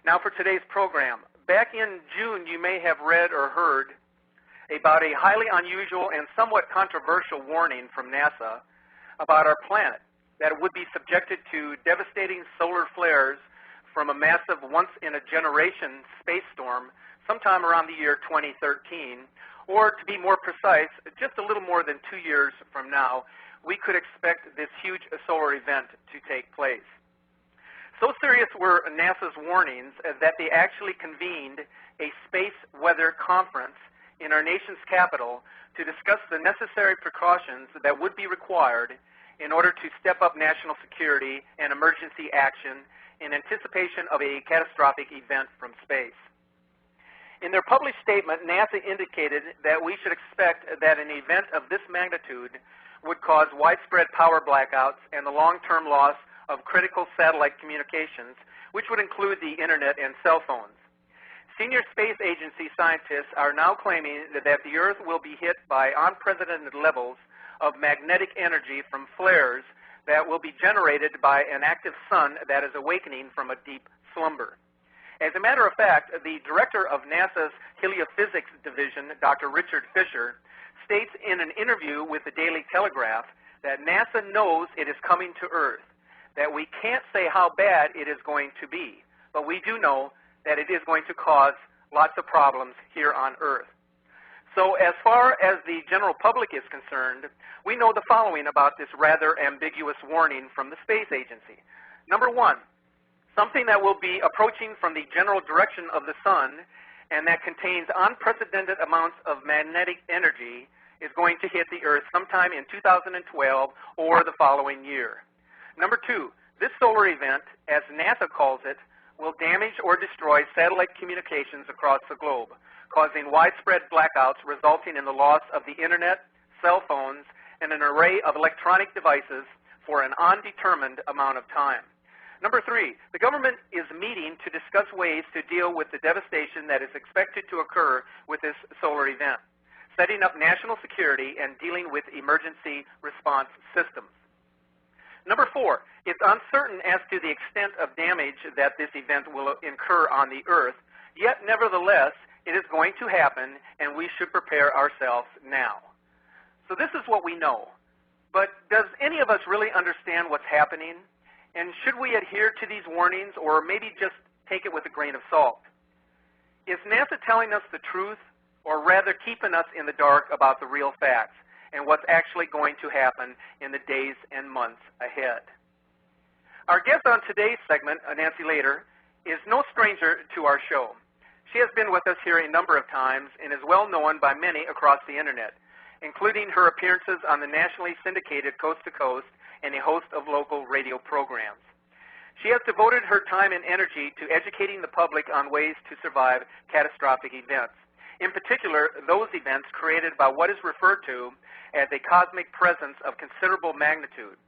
Now for today's program. Back in June, you may have read or heard about a highly unusual and somewhat controversial warning from NASA about our planet, that it would be subjected to devastating solar flares from a massive once-in-a-generation space storm sometime around the year 2013, or to be more precise, just a little more than 2 years from now, we could expect this huge solar event to take place. So serious were NASA's warnings that they actually convened a space weather conference in our nation's capital to discuss the necessary precautions that would be required in order to step up national security and emergency action in anticipation of a catastrophic event from space. In their published statement, NASA indicated that we should expect that an event of this magnitude would cause widespread power blackouts and the long-term loss of critical satellite communications, which would include the internet and cell phones. Senior space agency scientists are now claiming that the Earth will be hit by unprecedented levels of magnetic energy from flares that will be generated by an active sun that is awakening from a deep slumber. As a matter of fact, the director of NASA's Heliophysics Division, Dr. Richard Fisher, states in an interview with the Daily Telegraph that NASA knows it is coming to Earth, that we can't say how bad it is going to be, but we do know that it is going to cause lots of problems here on Earth. So as far as the general public is concerned, we know the following about this rather ambiguous warning from the space agency. Number one, something that will be approaching from the general direction of the sun and that contains unprecedented amounts of magnetic energy is going to hit the Earth sometime in 2012 or the following year. Number two, this solar event, as NASA calls it, will damage or destroy satellite communications across the globe, causing widespread blackouts resulting in the loss of the internet, cell phones, and an array of electronic devices for an undetermined amount of time. Number three, the government is meeting to discuss ways to deal with the devastation that is expected to occur with this solar event, setting up national security and dealing with emergency response systems. Number four, it's uncertain as to the extent of damage that this event will incur on the Earth, yet nevertheless, it is going to happen, and we should prepare ourselves now. So this is what we know. But does any of us really understand what's happening? And should we adhere to these warnings, or maybe just take it with a grain of salt? Is NASA telling us the truth, or rather keeping us in the dark about the real facts and what's actually going to happen in the days and months ahead? Our guest on today's segment, Nancy Lader, is no stranger to our show. She has been with us here a number of times and is well known by many across the internet, including her appearances on the nationally syndicated Coast to Coast and a host of local radio programs. She has devoted her time and energy to educating the public on ways to survive catastrophic events. In particular, those events created by what is referred to as a cosmic presence of considerable magnitude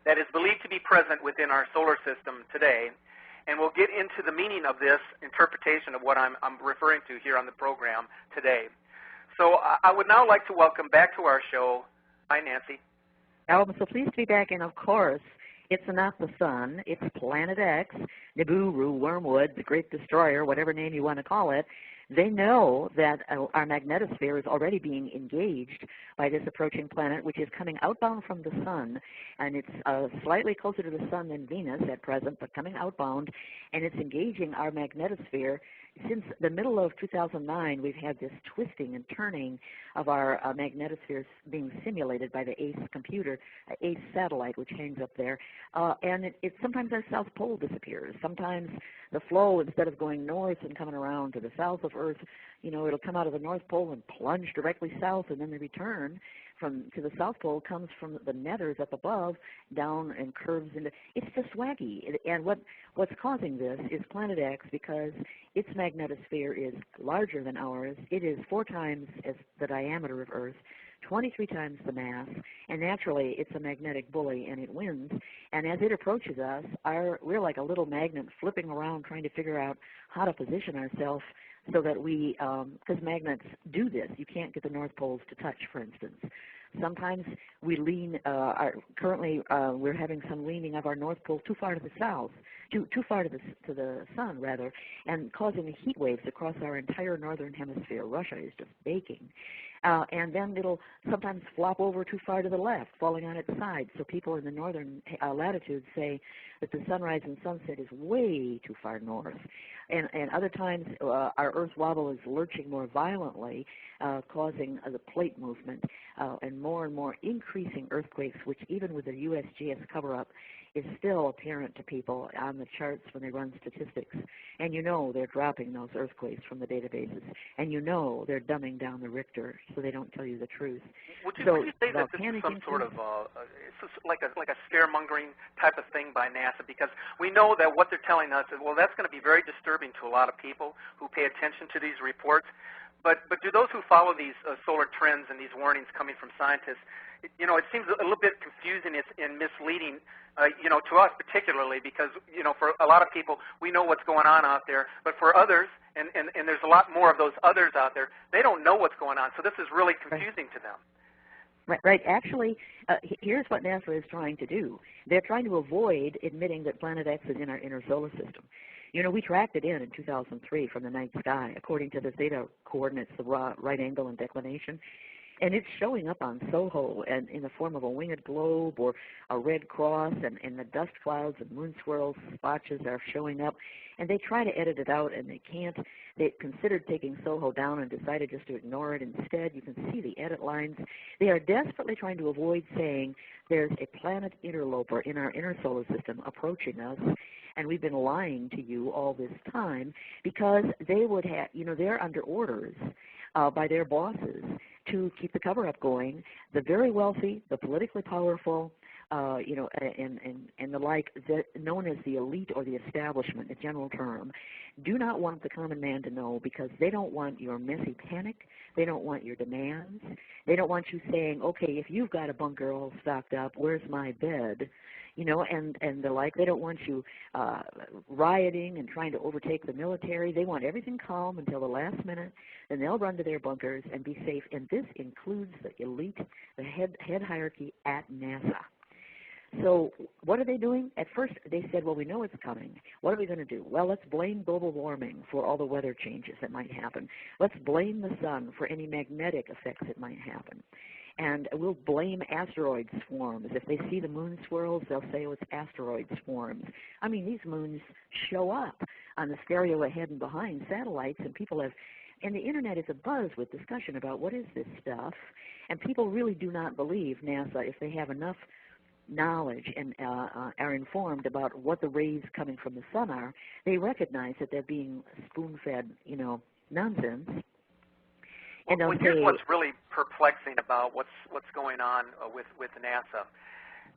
that is believed to be present within our solar system today, and we'll get into the meaning of this interpretation of what I'm referring to here on the program today. So I would now like to welcome back to our show, hi Nancy. Oh, I'm so pleased to be back, and of course, it's not the sun, it's Planet X, Nibiru, Wormwood, the Great Destroyer, whatever name you want to call it. They know that our magnetosphere is already being engaged by this approaching planet, which is coming outbound from the sun, and it's slightly closer to the sun than Venus at present, but coming outbound, and it's engaging our magnetosphere. Since the middle of 2009, we've had this twisting and turning of our magnetosphere being simulated by the ACE computer, ACE satellite, which hangs up there. And sometimes our south pole disappears. Sometimes the flow, instead of going north and coming around to the south of Earth, it'll come out of the North Pole and plunge directly south, and then the return to the South Pole comes from the netters up above, down and curves into. It's just wacky. And what's causing this is Planet X, because its magnetosphere is larger than ours. It is 4 times as the diameter of Earth, 23 times the mass, and naturally it's a magnetic bully, and it wins. And as it approaches us, we're like a little magnet flipping around trying to figure out how to position ourselves so that we, because magnets do this. You can't get the North Poles to touch, for instance. Sometimes we lean, currently we're having some leaning of our North Pole too far to the south, too far to the sun, rather, and causing heat waves across our entire northern hemisphere. Russia is just baking. And then it'll sometimes flop over too far to the left, falling on its side. So people in the northern latitudes say that the sunrise and sunset is way too far north. And other times our Earth wobble is lurching more violently, causing the plate movement and more increasing earthquakes, which even with the USGS cover-up is still apparent to people on the charts when they run statistics. And you know they're dropping those earthquakes from the databases. And you know they're dumbing down the Richter so they don't tell you the truth. Would you say that this is some sort of it's like a scaremongering type of thing by NASA? Because we know that what they're telling us is, well, that's going to be very disturbing to a lot of people who pay attention to these reports. But do those who follow these solar trends and these warnings coming from scientists, it seems a little bit confusing and misleading, to us particularly, because, for a lot of people, we know what's going on out there. But for others, and there's a lot more of those others out there, they don't know what's going on. So this is really confusing to them. Right. Actually, here's what NASA is trying to do. They're trying to avoid admitting that Planet X is in our inner solar system. We tracked it in 2003 from the night sky, according to the theta coordinates, the right angle and declination. And it's showing up on SOHO and in the form of a winged globe or a red cross, and the dust clouds and moon swirls splotches are showing up. And they try to edit it out, and they can't. They considered taking SOHO down and decided just to ignore it instead. You can see the edit lines. They are desperately trying to avoid saying there's a planet interloper in our inner solar system approaching us, and we've been lying to you all this time, because they would have, they're under orders by their bosses to keep the cover-up going. The very wealthy, the politically powerful, and the like, known as the elite or the establishment, a general term, do not want the common man to know, because they don't want your messy panic. They don't want your demands. They don't want you saying, okay, if you've got a bunker all stocked up, where's my bed? And the like. They don't want you rioting and trying to overtake the military. They want everything calm until the last minute. Then they'll run to their bunkers and be safe. And this includes the elite, the head hierarchy at NASA. So what are they doing? At first they said, well, we know it's coming. What are we going to do? Well, let's blame global warming for all the weather changes that might happen. Let's blame the sun for any magnetic effects that might happen. And we'll blame asteroid swarms. If they see the moon swirls, they'll say, oh, it's asteroid swarms. I mean, these moons show up on the stereo ahead and behind satellites, and people have, and the internet is abuzz with discussion about what is this stuff. And people really do not believe NASA if they have enough knowledge and are informed about what the rays coming from the sun are. They recognize that they're being spoon-fed, nonsense. And well, here's what's really perplexing about what's going on with NASA,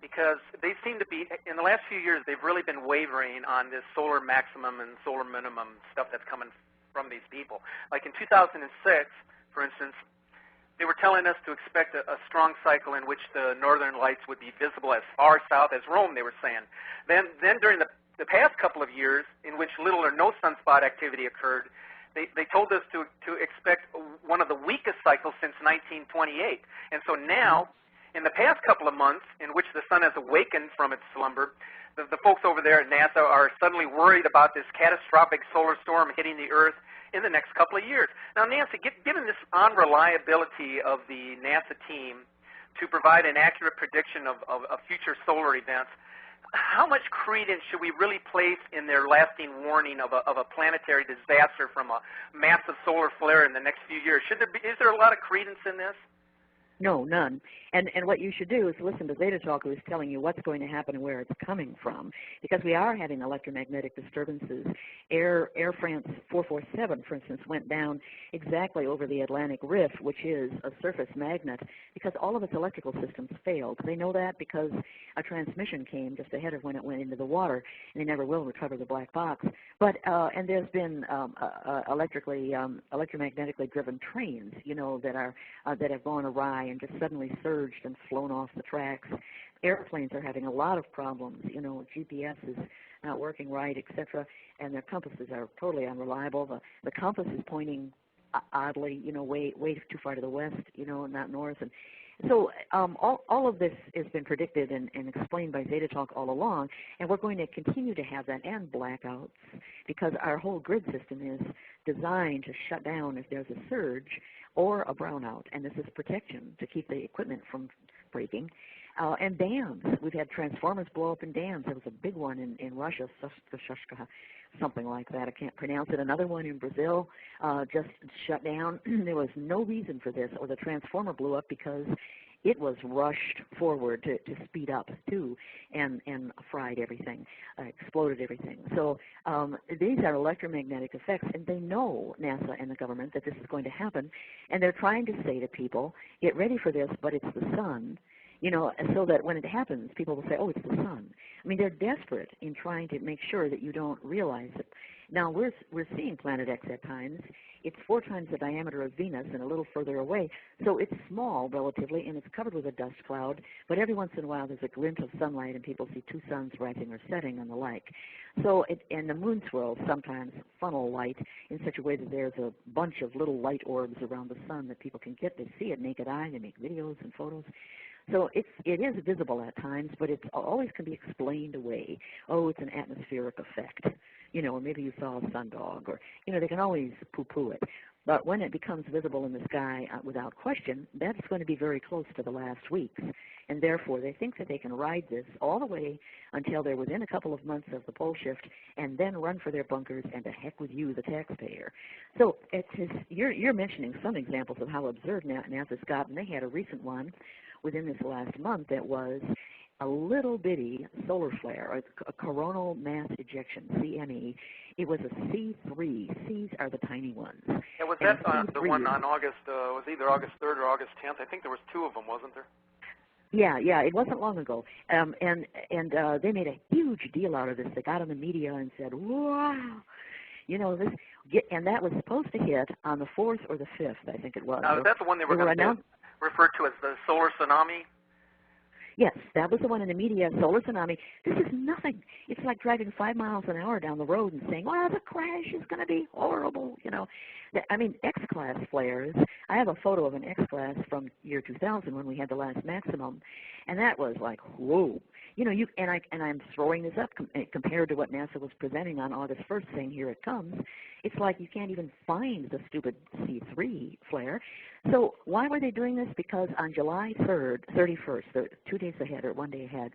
because they seem to be, in the last few years, they've really been wavering on this solar maximum and solar minimum stuff that's coming from these people. Like in 2006, for instance, they were telling us to expect a strong cycle in which the northern lights would be visible as far south as Rome, they were saying. Then during the past couple of years, in which little or no sunspot activity occurred, they told us to expect one of the weakest cycles since 1928. And so now, in the past couple of months, in which the sun has awakened from its slumber, the folks over there at NASA are suddenly worried about this catastrophic solar storm hitting the Earth in the next couple of years. Now, Nancy, given this unreliability of the NASA team to provide an accurate prediction of future solar events, how much credence should we really place in their lasting warning of a planetary disaster from a massive solar flare in the next few years? Is there a lot of credence in this? No, none. And what you should do is listen to Zeta Talk, who is telling you what's going to happen and where it's coming from, because we are having electromagnetic disturbances. Air France 447, for instance, went down exactly over the Atlantic Rift, which is a surface magnet, because all of its electrical systems failed. They know that because a transmission came just ahead of when it went into the water, and they never will recover the black box. But and there's been electromagnetically driven trains, that have gone awry and just suddenly surged and flown off the tracks. Airplanes are having a lot of problems. GPS is not working right, etc., and their compasses are totally unreliable. The compass is pointing oddly, way too far to the west, not north, So all of this has been predicted and explained by Zeta Talk all along, and we're going to continue to have that and blackouts because our whole grid system is designed to shut down if there's a surge or a brownout, and this is protection to keep the equipment from breaking. And dams. We've had transformers blow up in dams. There was a big one in Russia, something like that. I can't pronounce it. Another one in Brazil just shut down. There was no reason for this, or the transformer blew up because it was rushed forward to speed up too, and fried everything, exploded everything. So these are electromagnetic effects, and they know, NASA and the government, that this is going to happen, and they're trying to say to people, get ready for this, but it's the sun. You know, so that when it happens, people will say, oh, it's the sun. I mean, they're desperate in trying to make sure that you don't realize it. Now, we're seeing Planet X at times. It's 4 times the diameter of Venus and a little further away. So it's small relatively, and it's covered with a dust cloud. But every once in a while, there's a glint of sunlight, and people see 2 suns rising or setting and the like. So, and the moon swirls sometimes funnel light in such a way that there's a bunch of little light orbs around the sun that people can get. They see it naked eye. They make videos and photos. So it is visible at times, but it always can be explained away. Oh, it's an atmospheric effect, you know, or maybe you saw a sundog, or, you know, they can always poo-poo it. But when it becomes visible in the sky without question, that's going to be very close to the last weeks. And therefore, they think that they can ride this all the way until they're within a couple of months of the pole shift and then run for their bunkers and to heck with you, the taxpayer. So you're mentioning some examples of how absurd NASA's gotten. They had a recent one within this last month that was a little bitty solar flare, a coronal mass ejection, CME. It was a C3. C's are the tiny ones. And was that the one on August, was either August 3rd or August 10th? I think there was 2 of them, wasn't there? Yeah, it wasn't long ago. And they made a huge deal out of this. They got on the media and said, wow, you know, and that was supposed to hit on the 4th or the 5th, I think it was. Now, that's the one they were going to refer to as the solar tsunami? Yes, that was the one in the media, solar tsunami. This is nothing. It's like driving 5 miles an hour down the road and saying, well, the crash is going to be horrible, you know. I mean, X-class flares. I have a photo of an X-class from year 2000 when we had the last maximum, and that was like, whoa. You know, I'm throwing this up compared to what NASA was presenting on August 1st, saying, here it comes. It's like you can't even find the stupid C3 flare. So why were they doing this? Because on July 31st, 2 days ahead or 1 day ahead,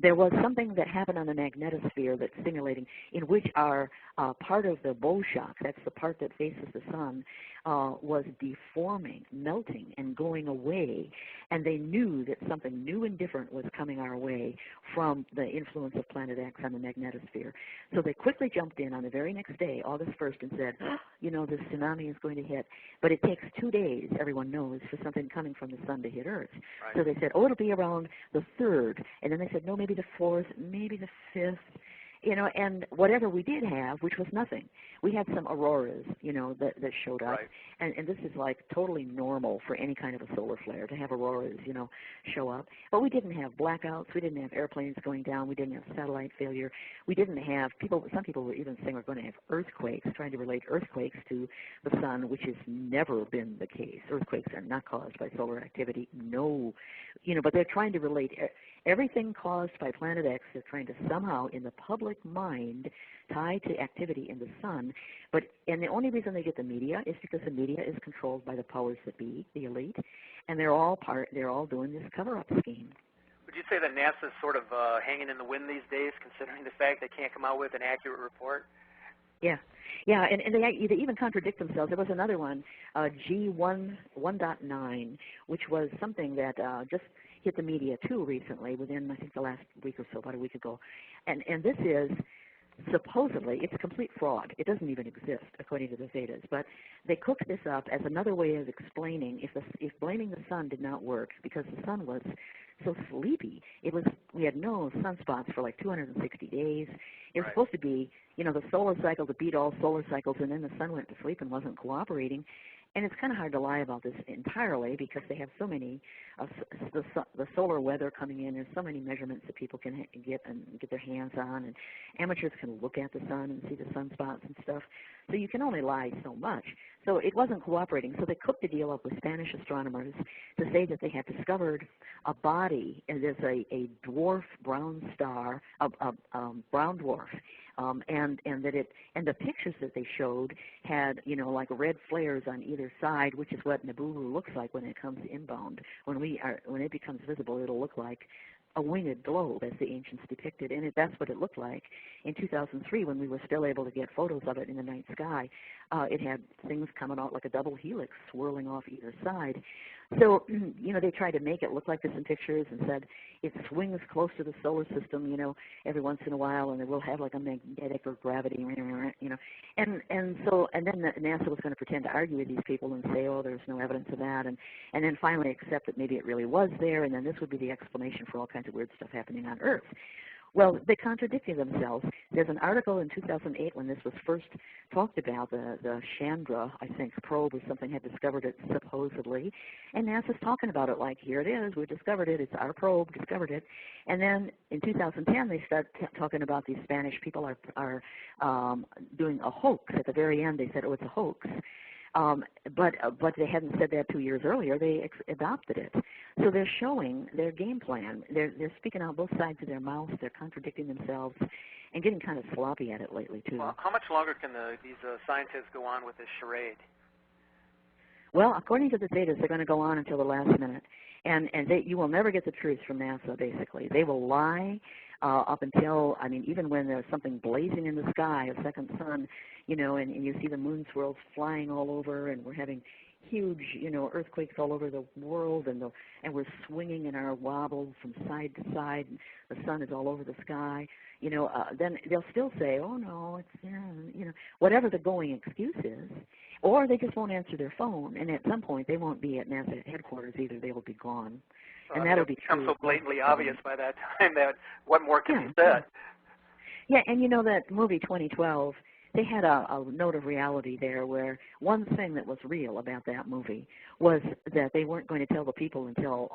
there was something that happened on the magnetosphere that's stimulating, in which our part of the bow shock, that's the part that faces the sun, was deforming, melting, and going away. And they knew that something new and different was coming our way from the influence of Planet X on the magnetosphere. So they quickly jumped in on the very next day, August 1st, and said, you know, this tsunami is going to hit. But it takes 2 days, everyone knows, for something coming from the sun to hit Earth. Right. So they said, oh, it'll be around the 3rd. And then they said, no, maybe the 4th, maybe the 5th. You know, and whatever we did have, which was nothing, we had some auroras, you know, that showed up. Right. And this is like totally normal for any kind of a solar flare to have auroras, you know, show up. But we didn't have blackouts. We didn't have airplanes going down. We didn't have satellite failure. We didn't have some people were even saying we're going to have earthquakes, trying to relate earthquakes to the sun, which has never been the case. Earthquakes are not caused by solar activity. No, you know, but they're trying to relate everything caused by Planet X. They're trying to somehow, in the public mind, tie to activity in the sun. And the only reason they get the media is because the media is controlled by the powers that be, the elite, and they're all doing this cover-up scheme. Would you say that NASA's sort of hanging in the wind these days, considering the fact they can't come out with an accurate report? Yeah, and they even contradict themselves. There was another one, G1.9, which was something that just hit the media too recently, within I think the last week or so, about a week ago, and this is supposedly, it's a complete fraud. It doesn't even exist according to the Zetas, but they cooked this up as another way of explaining if blaming the sun did not work because the sun was so sleepy. We had no sunspots for like 260 days. It was supposed to be, you know, the solar cycle to beat all solar cycles, and then the sun went to sleep and wasn't cooperating. And it's kind of hard to lie about this entirely because they have so many, the solar weather coming in. There's so many measurements that people can get their hands on, and amateurs can look at the sun and see the sunspots and stuff. So you can only lie so much. So it wasn't cooperating. So they cooked a deal up with Spanish astronomers to say that they had discovered a body, and there's a dwarf brown star, a brown dwarf, and the pictures that they showed had, you know, like red flares on either side, which is what Nibiru looks like when it comes inbound. When it becomes visible, it'll look like a winged globe, as the ancients depicted, and that's what it looked like in 2003 when we were still able to get photos of it in the night sky. It had things coming out like a double helix swirling off either side. So, you know, they tried to make it look like this in pictures and said it swings close to the solar system, you know, every once in a while, and it will have like a magnetic or gravity, you know. And then NASA was going to pretend to argue with these people and say, oh, there's no evidence of that, and then finally accept that maybe it really was there, and then this would be the explanation for all kinds of weird stuff happening on Earth. Well, they contradicted themselves. There's an article in 2008 when this was first talked about, the Chandra, I think, probe or something had discovered it supposedly, and NASA's talking about it like, here it is, we discovered it, it's our probe, discovered it. And then in 2010 they start talking about these Spanish people are doing a hoax. At the very end they said, oh, it's a hoax. But they hadn't said that 2 years earlier. They adopted it. So they're showing their game plan. They're speaking out both sides of their mouths. They're contradicting themselves and getting kind of sloppy at it lately, too. Well, how much longer can these scientists go on with this charade? Well, according to the data, they're going to go on until the last minute. And you will never get the truth from NASA, basically. They will lie up until, I mean, even when there's something blazing in the sky, a second sun, you know, and you see the moon swirls flying all over, and we're having huge, you know, earthquakes all over the world, and we're swinging in our wobbles from side to side, and the sun is all over the sky, you know, then they'll still say, oh, no, it's, you know, whatever the going excuse is. Or they just won't answer their phone, and at some point they won't be at NASA headquarters either. They will be gone. And that'll be true. It'll become so blatantly obvious by that time that what more can be said. Yeah, and you know that movie 2012, they had a note of reality there where one thing that was real about that movie was that they weren't going to tell the people until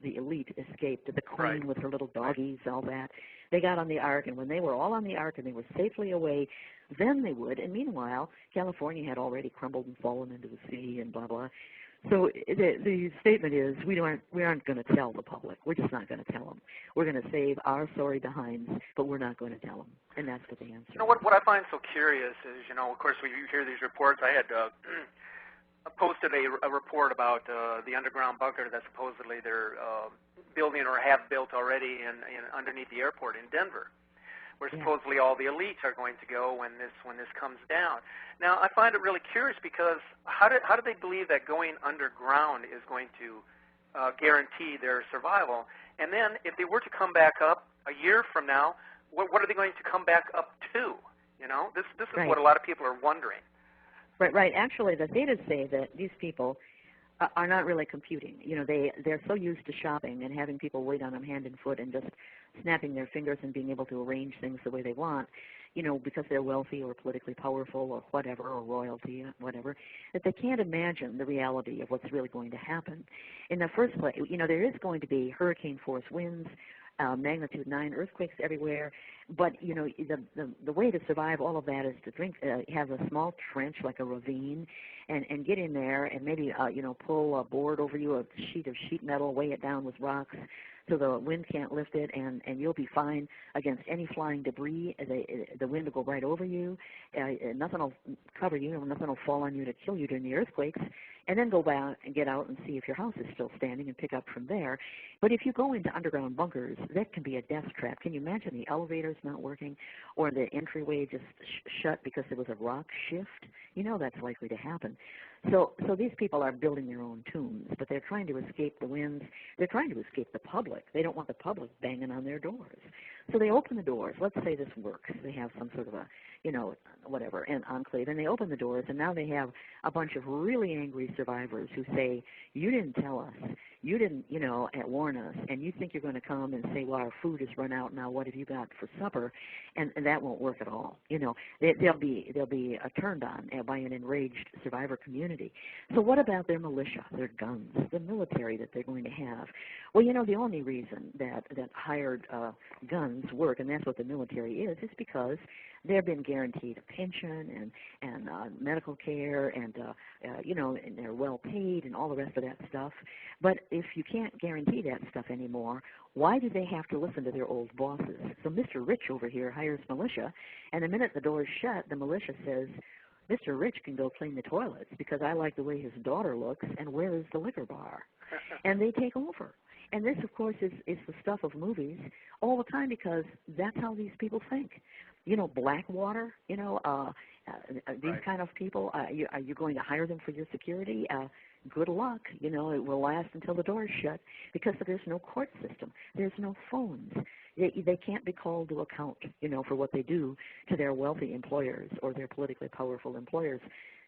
the elite escaped, the queen with her little doggies, all that. They got on the ark, and when they were all on the ark and they were safely away, then they would. And meanwhile, California had already crumbled and fallen into the sea and blah, blah. So the statement is we aren't going to tell the public. We're just not going to tell them. We're going to save our sorry behinds, but we're not going to tell them. And that's what the answer. You know, what I find so curious is, you know, of course, when you hear these reports, I had posted a report about the underground bunker that supposedly they're building or have built already in underneath the airport in Denver, where supposedly all the elites are going to go when this comes down. Now, I find it really curious because how do they believe that going underground is going to guarantee their survival? And then if they were to come back up a year from now, what are they going to come back up to? You know, this is what a lot of people are wondering. Right. Actually, the data say that these people are not really computing. You know, they're so used to shopping and having people wait on them hand and foot and just snapping their fingers and being able to arrange things the way they want, you know, because they're wealthy or politically powerful or whatever, or royalty, whatever, that they can't imagine the reality of what's really going to happen. In the first place, you know, there is going to be hurricane-force winds, magnitude 9 earthquakes everywhere, but, you know, the way to survive all of that is to have a small trench like a ravine and get in there and maybe, you know, pull a board over you, a sheet of sheet metal, weigh it down with rocks so the wind can't lift it, and you'll be fine against any flying debris. The wind will go right over you. Nothing will cover you. Nothing will fall on you to kill you during the earthquakes. And then go back and get out and see if your house is still standing and pick up from there. But if you go into underground bunkers, that can be a death trap. Can you imagine the elevators not working or the entryway just shut because there was a rock shift? You know that's likely to happen. So these people are building their own tombs, but they're trying to escape the winds. They're trying to escape the public. They don't want the public banging on their doors. So they open the doors. Let's say this works. They have some sort of a, you know, whatever, an enclave, and they open the doors, and now they have a bunch of really angry survivors who say, you didn't tell us. You didn't, you know, warn us, and you think you're going to come and say, well, our food has run out now. What have you got for supper? And that won't work at all. You know, they'll be turned on by an enraged survivor community. So what about their militia, their guns, the military that they're going to have? Well, you know, the only reason that hired guns humans work, and that's what the military is because they've been guaranteed a pension and medical care and and they're well paid and all the rest of that stuff. But if you can't guarantee that stuff anymore, why do they have to listen to their old bosses? So Mr. Rich over here hires militia, and the minute the door is shut, the militia says, Mr. Rich can go clean the toilets because I like the way his daughter looks, and where is the liquor bar? And they take over. And this, of course, is the stuff of movies all the time because that's how these people think. Blackwater, these Right. kind of people, are you going to hire them for your security? Good luck. It will last until the door is shut because there's no court system. There's no phones. They can't be called to account, for what they do to their wealthy employers or their politically powerful employers.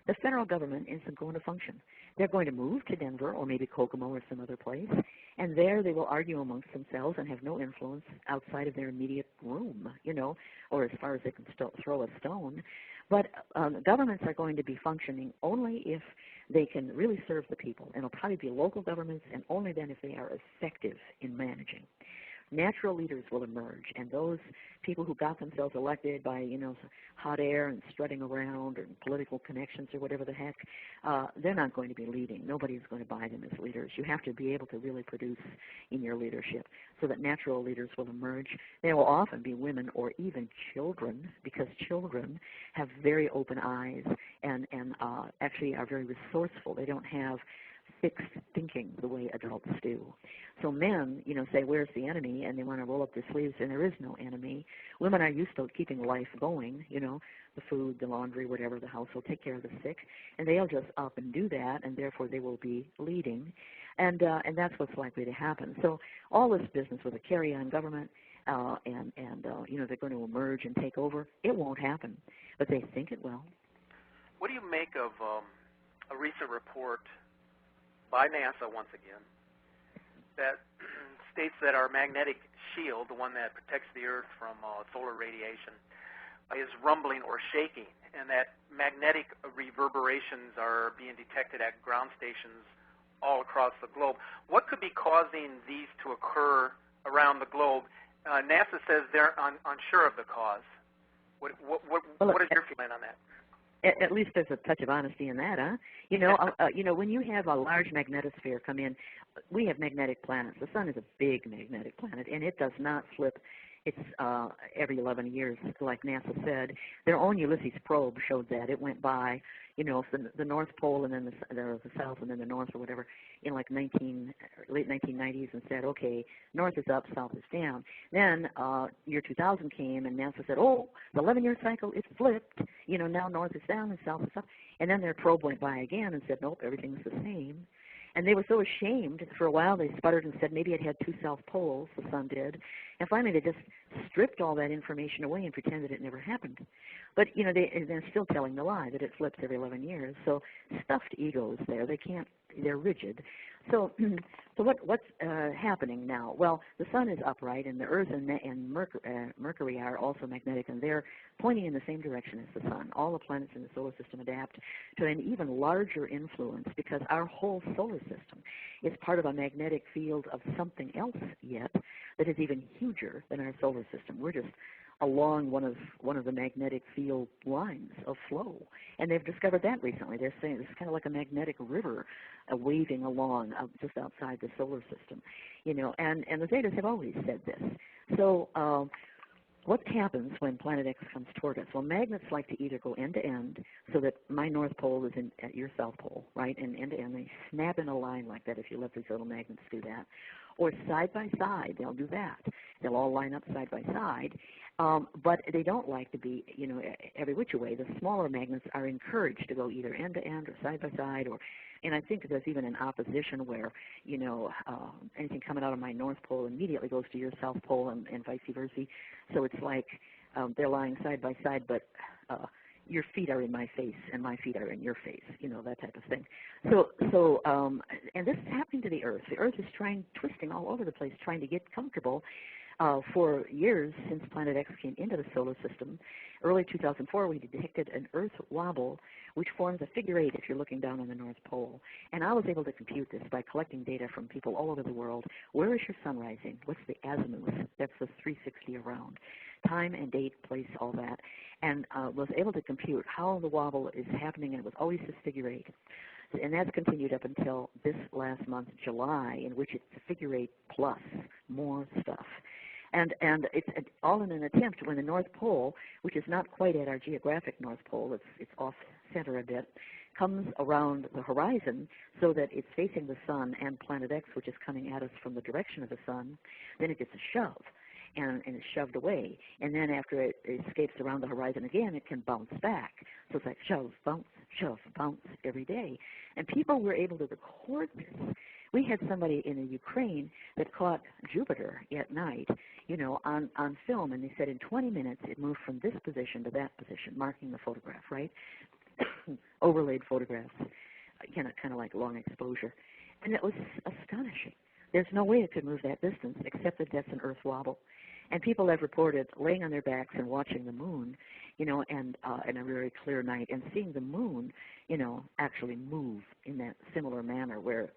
The federal government isn't going to function. They're going to move to Denver or maybe Kokomo or some other place, and there they will argue amongst themselves and have no influence outside of their immediate room, or as far as they can throw a stone. But governments are going to be functioning only if they can really serve the people, and it'll probably be local governments, and only then if they are effective in managing. Natural leaders will emerge, and those people who got themselves elected by, hot air and strutting around and political connections or whatever the heck, they're not going to be leading. Nobody's going to buy them as leaders. You have to be able to really produce in your leadership so that natural leaders will emerge. They will often be women or even children, because children have very open eyes and actually are very resourceful. They don't have fixed thinking the way adults do. So men, say, where's the enemy? And they want to roll up their sleeves, and there is no enemy. Women are used to keeping life going, the food, the laundry, whatever, the household, take care of the sick, and they'll just up and do that, and therefore they will be leading. And that's what's likely to happen. So all this business with a carry-on government and they're going to emerge and take over, it won't happen. But they think it will. What do you make of a recent report by NASA, once again, that states that our magnetic shield, the one that protects the Earth from solar radiation, is rumbling or shaking, and that magnetic reverberations are being detected at ground stations all across the globe? What could be causing these to occur around the globe? NASA says they're unsure of the cause. What is your feeling on that? At least there's a touch of honesty in that, huh? When you have a large magnetosphere come in, we have magnetic planets. The sun is a big magnetic planet, and it does not flip. It's every 11 years, like NASA said. Their own Ulysses probe showed that. It went by, the North Pole and then the South and then the North or whatever in like late 1990s and said, okay, North is up, South is down. Then year 2000 came and NASA said, oh, the 11-year cycle, it's flipped. Now North is down and South is up. And then their probe went by again and said, nope, everything's the same. And they were so ashamed, for a while they sputtered and said maybe it had two south poles, the sun did. And finally they just stripped all that information away and pretended it never happened. But, they're still telling the lie that it flips every 11 years. So stuffed egos there. They're rigid. So what's happening now? Well, the sun is upright, and the Earth and Mercury are also magnetic, and they're pointing in the same direction as the sun. All the planets in the solar system adapt to an even larger influence because our whole solar system is part of a magnetic field of something else yet that is even huger than our solar system. We're just along one of the magnetic field lines of flow, and they've discovered that recently. They're saying it's kind of like a magnetic river waving along just outside the solar system, and the Zetas have always said this. So what happens when Planet X comes toward us? Well, magnets like to either go end to end, so that my North Pole is at your South Pole, right, and end to end. They snap in a line like that if you let these little magnets do that. Or side by side, they'll do that. They'll all line up side by side. But they don't like to be, every which way. The smaller magnets are encouraged to go either end to end or side by side, and I think there's even an opposition where, anything coming out of my North Pole immediately goes to your South Pole and vice versa. So it's like they're lying side by side, but your feet are in my face and my feet are in your face, that type of thing. So and this is happening to the Earth. The Earth is twisting all over the place, trying to get comfortable For years since Planet X came into the solar system, early 2004, we detected an Earth wobble, which forms a figure 8 if you're looking down on the North Pole. And I was able to compute this by collecting data from people all over the world. Where is your sun rising? What's the azimuth? That's the 360 around. Time and date, place, all that. And was able to compute how the wobble is happening, and it was always this figure 8. And that's continued up until this last month, July, in which it's a figure 8 plus more stuff. And it's all in an attempt when the North Pole, which is not quite at our geographic North Pole, it's off center a bit, comes around the horizon so that it's facing the sun and Planet X, which is coming at us from the direction of the sun, then it gets a shove. And it's shoved away. And then after it escapes around the horizon again, it can bounce back. So it's like shove, bounce, every day. And people were able to record this. We had somebody in the Ukraine that caught Jupiter at night, on film, and they said in 20 minutes it moved from this position to that position, marking the photograph, right? Overlaid photographs, kind of like long exposure. And it was astonishing. There's no way it could move that distance except that that's an Earth wobble. And people have reported laying on their backs and watching the moon, and in a very clear night, and seeing the moon, actually move in that similar manner where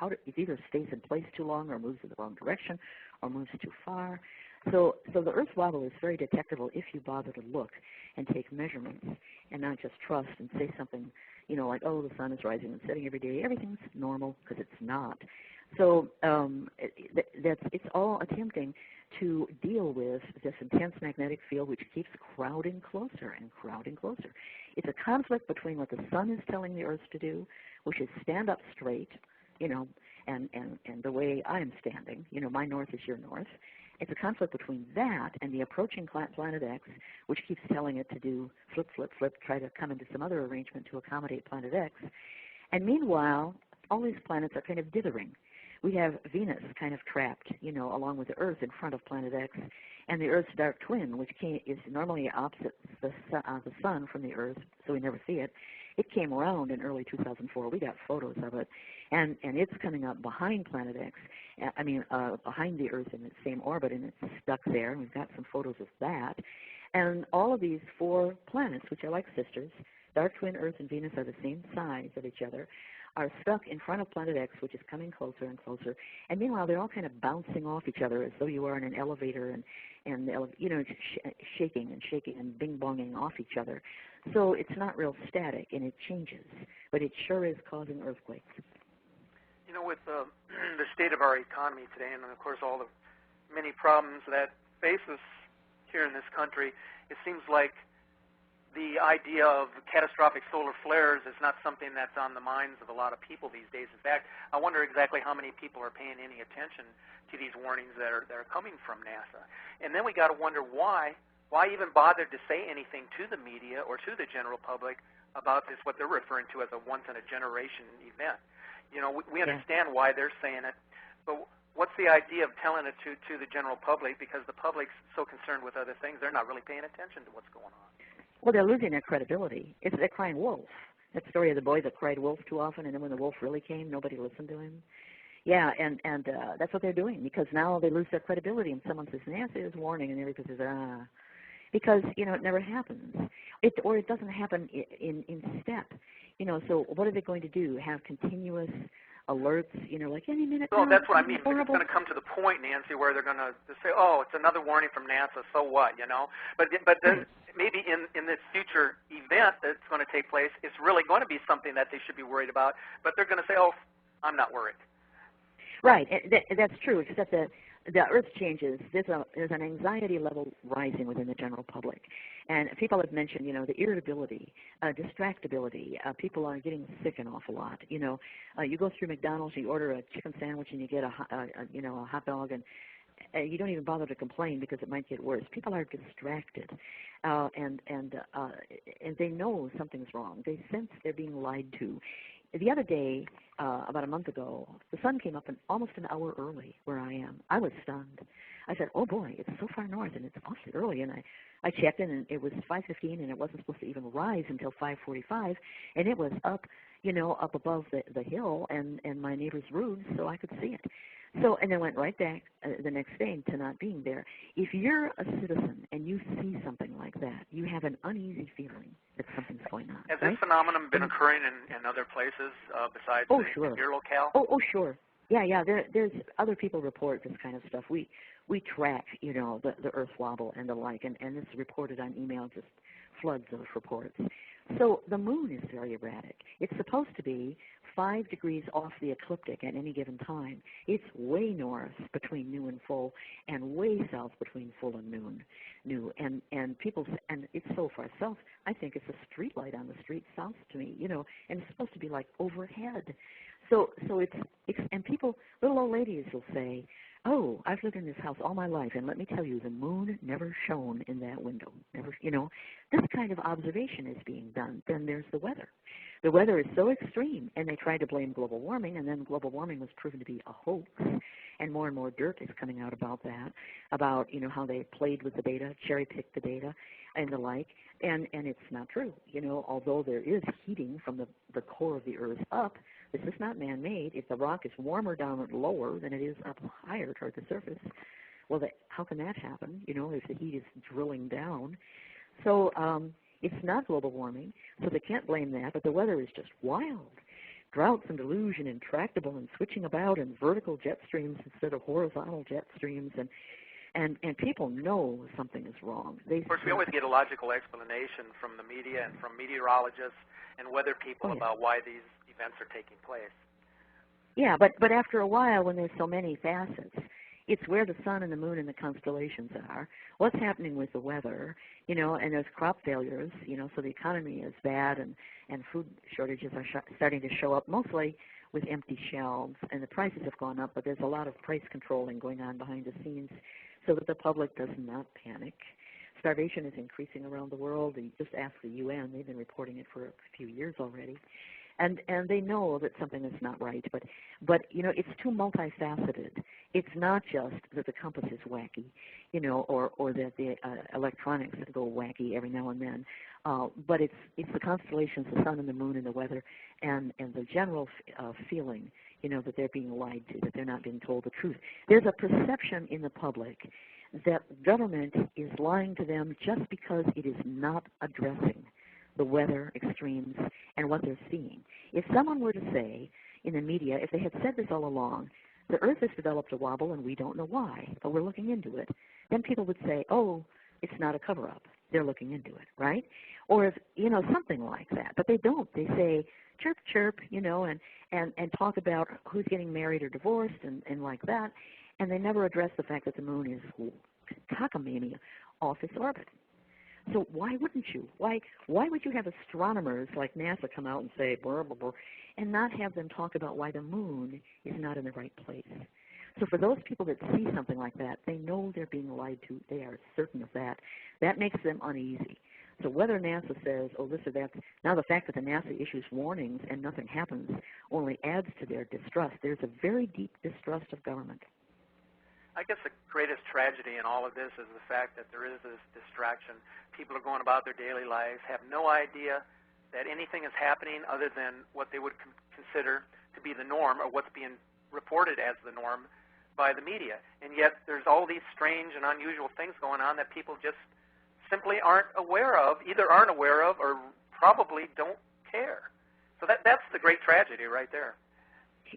it either stays in place too long or moves in the wrong direction or moves too far. So the Earth wobble is very detectable if you bother to look and take measurements and not just trust and say something, like, oh, the sun is rising and setting every day. Everything's normal, because it's not. So it's all attempting to deal with this intense magnetic field which keeps crowding closer and crowding closer. It's a conflict between what the sun is telling the Earth to do, which is stand up straight, and the way I'm standing, my north is your north. It's a conflict between that and the approaching Planet X, which keeps telling it to do flip, flip, flip, try to come into some other arrangement to accommodate Planet X. And meanwhile, all these planets are kind of dithering. We have Venus kind of trapped, along with the Earth in front of Planet X, and the Earth's dark twin, which is normally opposite the sun from the Earth, so we never see it. It came around in early 2004. We got photos of it, and it's coming up behind Planet X. Behind the Earth in its same orbit, and it's stuck there. And we've got some photos of that. And all of these 4 planets, which are like sisters, dark twin Earth and Venus are the same size of each other, are stuck in front of Planet X, which is coming closer and closer. And meanwhile, they're all kind of bouncing off each other as though you are in an elevator and shaking and bing-bonging off each other. So it's not real static, and it changes, but it sure is causing earthquakes. With the state of our economy today, and of course all the many problems that face us here in this country, it seems like the idea of catastrophic solar flares is not something that's on the minds of a lot of people these days. In fact, I wonder exactly how many people are paying any attention to these warnings that are coming from NASA. And then we got to wonder why even bother to say anything to the media or to the general public about this, what they're referring to as a once-in-a-generation event. We understand why they're saying it, but what's the idea of telling it to the general public? Because the public's so concerned with other things, they're not really paying attention to what's going on. Well, they're losing their credibility. They're crying wolf. That story of the boy that cried wolf too often, and then when the wolf really came, nobody listened to him. Yeah, and that's what they're doing, because now they lose their credibility, and someone says, NASA is warning, and everybody says, because, it never happens. It doesn't happen in step. So what are they going to do? Have continuous alerts, like any minute? Well, that's what I mean. It's going to come to the point, Nancy, where they're going to say, oh, it's another warning from NASA, so what, But then maybe in this future event that's going to take place, it's really going to be something that they should be worried about, but they're going to say, oh, I'm not worried. Right, that's true, except that the Earth changes. There's an anxiety level rising within the general public. And people have mentioned, the irritability, distractibility. People are getting sick an awful lot. You go through McDonald's, you order a chicken sandwich, and you get a hot dog, and you don't even bother to complain because it might get worse. People are distracted, and they know something's wrong. They sense they're being lied to. The other day, about a month ago, the sun came up almost an hour early where I am. I was stunned. I said, oh boy, it's so far north and it's awfully early. And I checked in and it was 5:15 and it wasn't supposed to even rise until 5:45, and it was up, up above the hill and my neighbor's roofs, so I could see it. So, and then went right back the next day to not being there. If you're a citizen and you see something like that, you have an uneasy feeling that something's going on. Has right? this phenomenon been occurring in other places besides your locale? Oh, sure. Yeah. There's other people report this kind of stuff. We track, the Earth wobble and the like, and it's reported on email, just floods of reports. So the moon is very erratic. It's supposed to be 5 degrees off the ecliptic at any given time. It's way north between new and full, and way south between full and new. And people, and it's so far south. I think it's a street light on the street south to me, and it's supposed to be like overhead. So it's and people, little old ladies will say, oh, I've lived in this house all my life, and let me tell you, the moon never shone in that window. Never, this kind of observation is being done. Then there's the weather. The weather is so extreme, and they tried to blame global warming, and then global warming was proven to be a hoax, and more dirt is coming out about that, about, how they played with the data, cherry-picked the data, and the like, and it's not true. Although there is heating from the core of the Earth up, this is not man-made. If the rock is warmer down lower than it is up higher toward the surface, well, how can that happen, if the heat is drilling down? So it's not global warming, so they can't blame that, but the weather is just wild. Droughts and deluge and intractable and switching about and vertical jet streams instead of horizontal jet streams, and people know something is wrong. Of course, we always get a logical explanation from the media and from meteorologists and weather people about why these events are taking place. Yeah, but after a while, when there's so many facets, it's where the sun and the moon and the constellations are, what's happening with the weather, and there's crop failures, so the economy is bad, and food shortages are starting to show up, mostly with empty shelves, and the prices have gone up, but there's a lot of price controlling going on behind the scenes so that the public does not panic. Starvation is increasing around the world. You just ask the UN. They've been reporting it for a few years already. And they know that something is not right, but it's too multifaceted. It's not just that the compass is wacky, or that the electronics go wacky every now and then, but it's the constellations, the sun and the moon and the weather, and the general feeling, that they're being lied to, that they're not being told the truth. There's a perception in the public that government is lying to them just because it is not addressing the weather extremes and what they're seeing. If someone were to say in the media, if they had said this all along, the Earth has developed a wobble and we don't know why, but we're looking into it, then people would say, oh, it's not a cover-up. They're looking into it, right? Or if, something like that. But they don't. They say, chirp, chirp, and talk about who's getting married or divorced and like that, and they never address the fact that the moon is cockamamie off its orbit. So why wouldn't you? Why would you have astronomers like NASA come out and say, blah, blah, blah, and not have them talk about why the moon is not in the right place? So for those people that see something like that, they know they're being lied to. They are certain of that. That makes them uneasy. So whether NASA says, oh, this or that, now the fact that the NASA issues warnings and nothing happens only adds to their distrust. There's a very deep distrust of government. I guess the greatest tragedy in all of this is the fact that there is this distraction. People are going about their daily lives, have no idea that anything is happening other than what they would consider to be the norm or what's being reported as the norm by the media. And yet there's all these strange and unusual things going on that people just simply aren't aware of, either aren't aware of or probably don't care. So that's the great tragedy right there.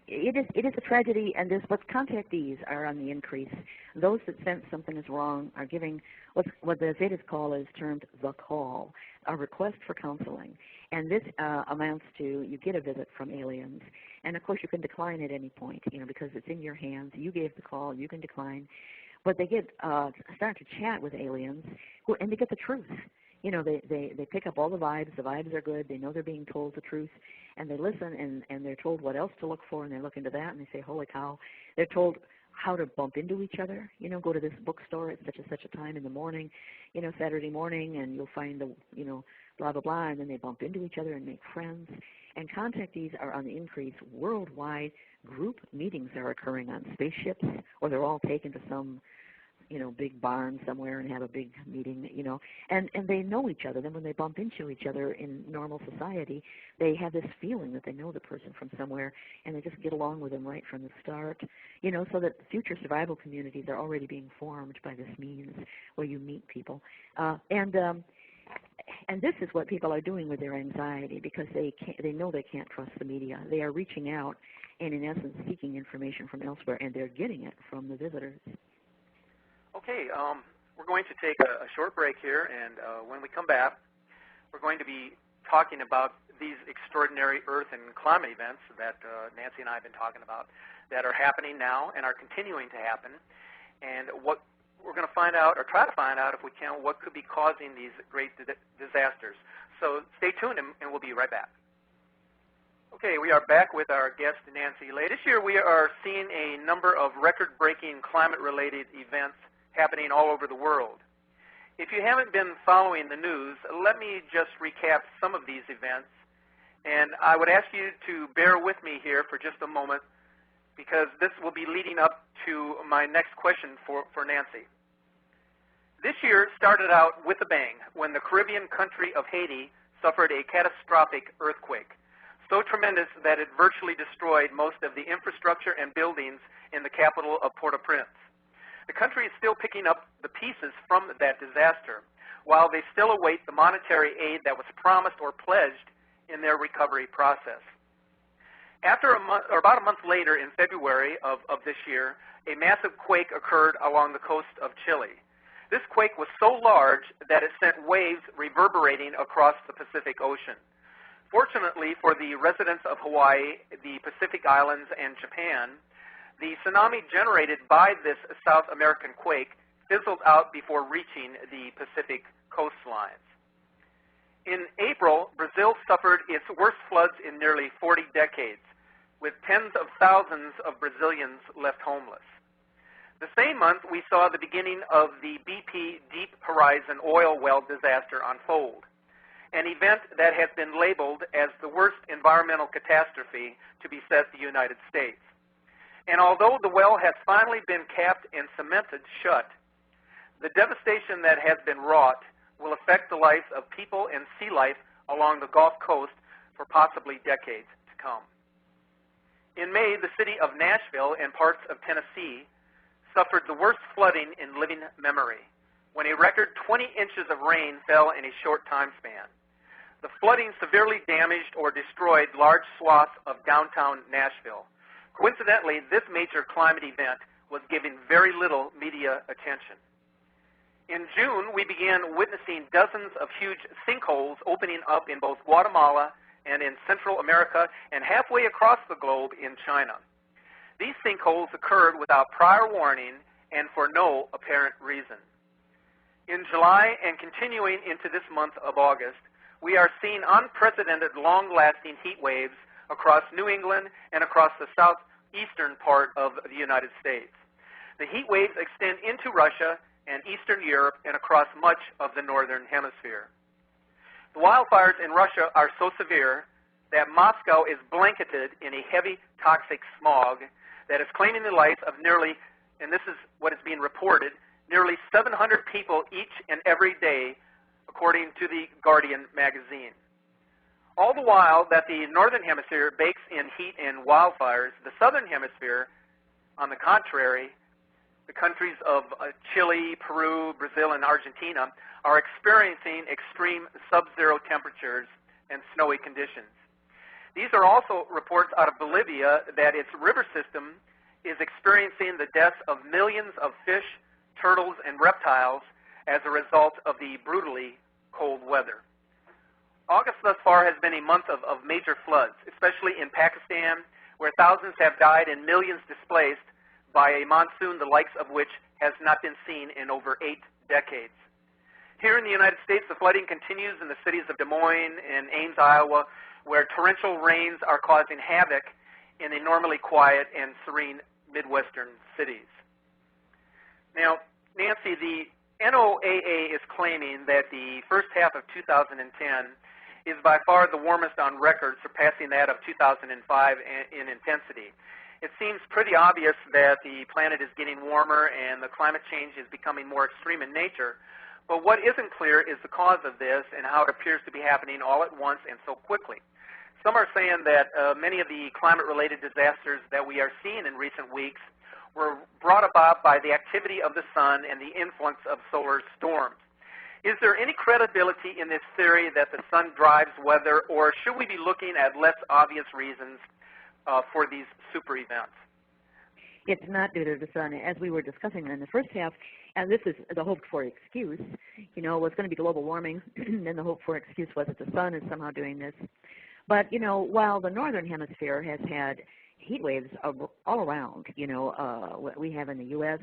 It is a tragedy, and but contactees are on the increase. Those that sense something is wrong are giving what the Vedas call is termed the call, a request for counseling. And this amounts to you get a visit from aliens, and of course you can decline at any point, because it's in your hands. You gave the call, you can decline, but they start to chat with aliens, and they get the truth. They pick up all the vibes. The vibes are good. They know they're being told the truth, and they listen, and they're told what else to look for, and they look into that, and they say, holy cow. They're told how to bump into each other. Go to this bookstore at such and such a time in the morning, Saturday morning, and you'll find the, blah, blah, blah, and then they bump into each other and make friends. And contactees are on the increase worldwide. Group meetings are occurring on spaceships, or they're all taken to some big barn somewhere and have a big meeting, and they know each other. Then when they bump into each other in normal society, they have this feeling that they know the person from somewhere, and they just get along with them right from the start, so that future survival communities are already being formed by this means where you meet people. And this is what people are doing with their anxiety, because they know they can't trust the media. They are reaching out and, in essence, seeking information from elsewhere, and they're getting it from the visitors. Okay, we're going to take a short break here, and when we come back, we're going to be talking about these extraordinary Earth and climate events that Nancy and I have been talking about that are happening now and are continuing to happen, and what we're going to find out, or try to find out if we can, what could be causing these great disasters. So stay tuned, and we'll be right back. Okay, we are back with our guest, Nancy Lay. This year we are seeing a number of record-breaking climate-related events happening all over the world. If you haven't been following the news, let me just recap some of these events. And I would ask you to bear with me here for just a moment, because this will be leading up to my next question for Nancy. This year started out with a bang when the Caribbean country of Haiti suffered a catastrophic earthquake, so tremendous that it virtually destroyed most of the infrastructure and buildings in the capital of Port-au-Prince. The country is still picking up the pieces from that disaster, while they still await the monetary aid that was promised or pledged in their recovery process. After about a month later, in February of this year, a massive quake occurred along the coast of Chile. This quake was so large that it sent waves reverberating across the Pacific Ocean. Fortunately for the residents of Hawaii, the Pacific Islands, and Japan, the tsunami generated by this South American quake fizzled out before reaching the Pacific coastlines. In April, Brazil suffered its worst floods in nearly 40 decades, with tens of thousands of Brazilians left homeless. The same month, we saw the beginning of the BP Deep Horizon oil well disaster unfold, an event that has been labeled as the worst environmental catastrophe to beset the United States. And although the well has finally been capped and cemented shut, the devastation that has been wrought will affect the lives of people and sea life along the Gulf Coast for possibly decades to come. In May, the city of Nashville and parts of Tennessee suffered the worst flooding in living memory, when a record 20 inches of rain fell in a short time span. The flooding severely damaged or destroyed large swaths of downtown Nashville. Coincidentally, this major climate event was given very little media attention. In June, we began witnessing dozens of huge sinkholes opening up in both Guatemala and in Central America and halfway across the globe in China. These sinkholes occurred without prior warning and for no apparent reason. In July and continuing into this month of August, we are seeing unprecedented long-lasting heat waves across New England and across the southeastern part of the United States. The heat waves extend into Russia and Eastern Europe and across much of the Northern Hemisphere. The wildfires in Russia are so severe that Moscow is blanketed in a heavy toxic smog that is claiming the life of nearly, and this is what is being reported, nearly 700 people each and every day, according to the Guardian magazine. All the while that the Northern Hemisphere bakes in heat and wildfires, the Southern Hemisphere, on the contrary, the countries of Chile, Peru, Brazil, and Argentina are experiencing extreme sub-zero temperatures and snowy conditions. These are also reports out of Bolivia that its river system is experiencing the deaths of millions of fish, turtles, and reptiles as a result of the brutally cold weather. August thus far has been a month of major floods, especially in Pakistan, where thousands have died and millions displaced by a monsoon the likes of which has not been seen in over 8 decades. Here in the United States, the flooding continues in the cities of Des Moines and Ames, Iowa, where torrential rains are causing havoc in the normally quiet and serene Midwestern cities. Now, Nancy, the NOAA is claiming that the first half of 2010 is by far the warmest on record, surpassing that of 2005 in intensity. It seems pretty obvious that the planet is getting warmer and the climate change is becoming more extreme in nature. But what isn't clear is the cause of this and how it appears to be happening all at once and so quickly. Some are saying that many of the climate-related disasters that we are seeing in recent weeks were brought about by the activity of the sun and the influence of solar storms. Is there any credibility in this theory that the sun drives weather, or should we be looking at less obvious reasons for these super events? It's not due to the sun. As we were discussing in the first half, and this is the hoped-for excuse, was going to be global warming, and then the hoped-for excuse was that the sun is somehow doing this. But, while the northern hemisphere has had heat waves all around, we have in the U.S.,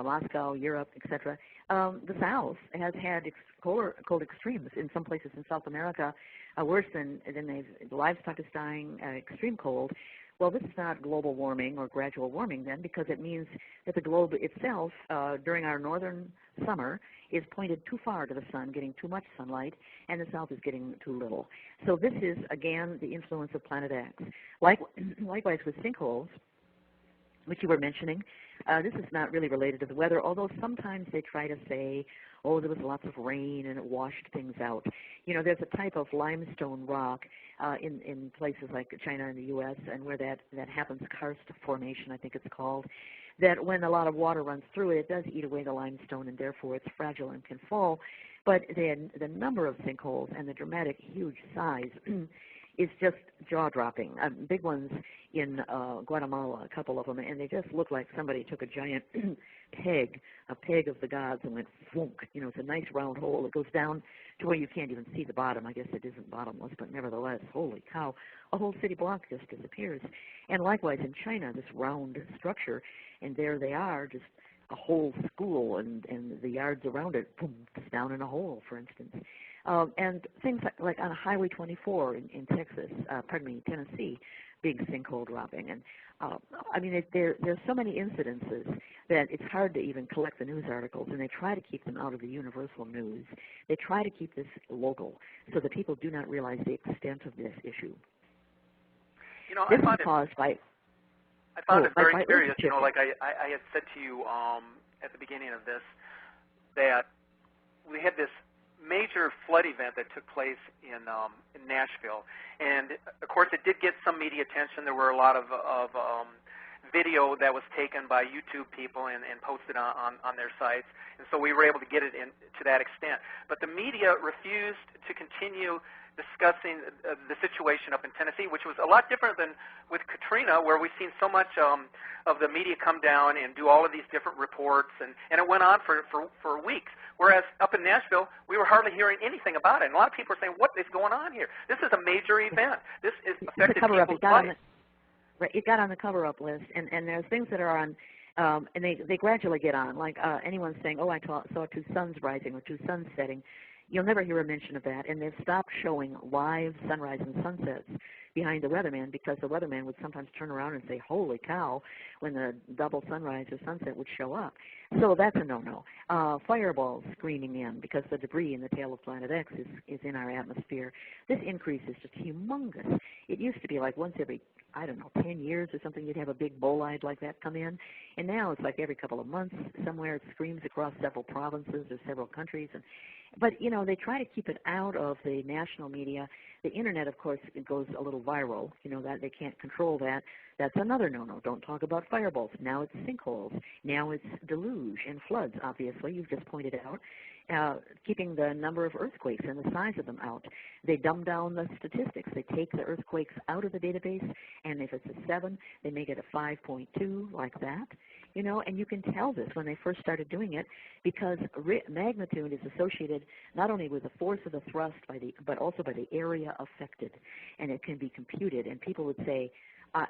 Moscow, Europe, etc., the South has had cold extremes in some places in South America, worse than the livestock is dying, extreme cold. Well, this is not global warming or gradual warming then, because it means that the globe itself, during our northern summer, is pointed too far to the sun, getting too much sunlight, and the south is getting too little. So this is, again, the influence of Planet X. Likewise with sinkholes, which you were mentioning, this is not really related to the weather, although sometimes they try to say, oh, there was lots of rain and it washed things out. There's a type of limestone rock in places like China and the U.S. and where that happens, karst formation, I think it's called, that when a lot of water runs through it, it does eat away the limestone, and therefore it's fragile and can fall. But the number of sinkholes and the dramatic, huge size is just jaw-dropping. Big ones in Guatemala, a couple of them, and they just look like somebody took a giant peg of the gods and went flunk. It's a nice round hole. It goes down to where you can't even see the bottom. I guess it isn't bottomless, but nevertheless, holy cow, a whole city block just disappears. And likewise in China, this round structure, and there they are, just a whole school, and the yards around it, boom, it's down in a hole, for instance. And things like on Highway 24 in Tennessee, big sinkhole dropping. And there's so many incidences that it's hard to even collect the news articles, and they try to keep them out of the universal news. They try to keep this local so that people do not realize the extent of this issue. This is caused by... I found it very curious, like I had said to you at the beginning of this, that we had this major flood event that took place in Nashville, and of course it did get some media attention. There were a lot of video that was taken by YouTube people and posted on their sites, and so we were able to get it to that extent. But the media refused to continue discussing the situation up in Tennessee, which was a lot different than with Katrina, where we've seen so much of the media come down and do all of these different reports, and it went on for weeks. Whereas up in Nashville, we were hardly hearing anything about it. And a lot of people are saying, what is going on here? This is a major event. This is affected people's lives. It got on the cover-up list, and there's things that are on, and they gradually get on, like anyone saying, oh, I saw two suns rising or two suns setting. You'll never hear a mention of that, and they've stopped showing live sunrise and sunsets behind the weatherman, because the weatherman would sometimes turn around and say, holy cow, when the double sunrise or sunset would show up. So that's a no-no. Fireballs screaming in because the debris in the tail of Planet X is in our atmosphere. This increase is just humongous. It used to be like once every, 10 years or something, you'd have a big bolide like that come in. And now it's like every couple of months somewhere. It screams across several provinces or several countries. But, they try to keep it out of the national media. The Internet, of course, it goes a little viral. That they can't control that. That's another no-no. Don't talk about fireballs. Now it's sinkholes. Now it's deluge and floods, obviously. You've just pointed out. Keeping the number of earthquakes and the size of them out. They dumb down the statistics. They take the earthquakes out of the database, and if it's a 7, they make it a 5.2, like that. And you can tell this when they first started doing it, because magnitude is associated not only with the force of the thrust, but also by the area affected, and it can be computed. And people would say,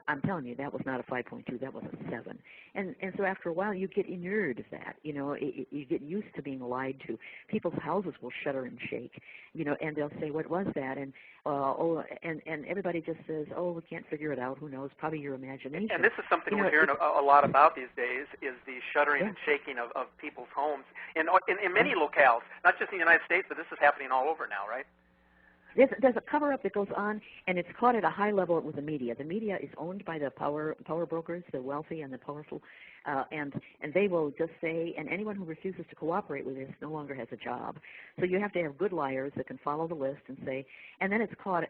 I'm telling you, that was not a 5.2, that was a 7. And so after a while, you get inured to that. You get used to being lied to. People's houses will shudder and shake, and they'll say, what was that? And everybody just says, oh, we can't figure it out. Who knows? Probably your imagination. And this is something we're hearing a lot about these days, is the shuddering and shaking of people's homes in many locales, not just in the United States, but this is happening all over now, right? There's a cover-up that goes on, and it's caught at a high level with the media. The media is owned by the power brokers, the wealthy and the powerful, and they will just say, and anyone who refuses to cooperate with this no longer has a job. So you have to have good liars that can follow the list and say, and then it's caught,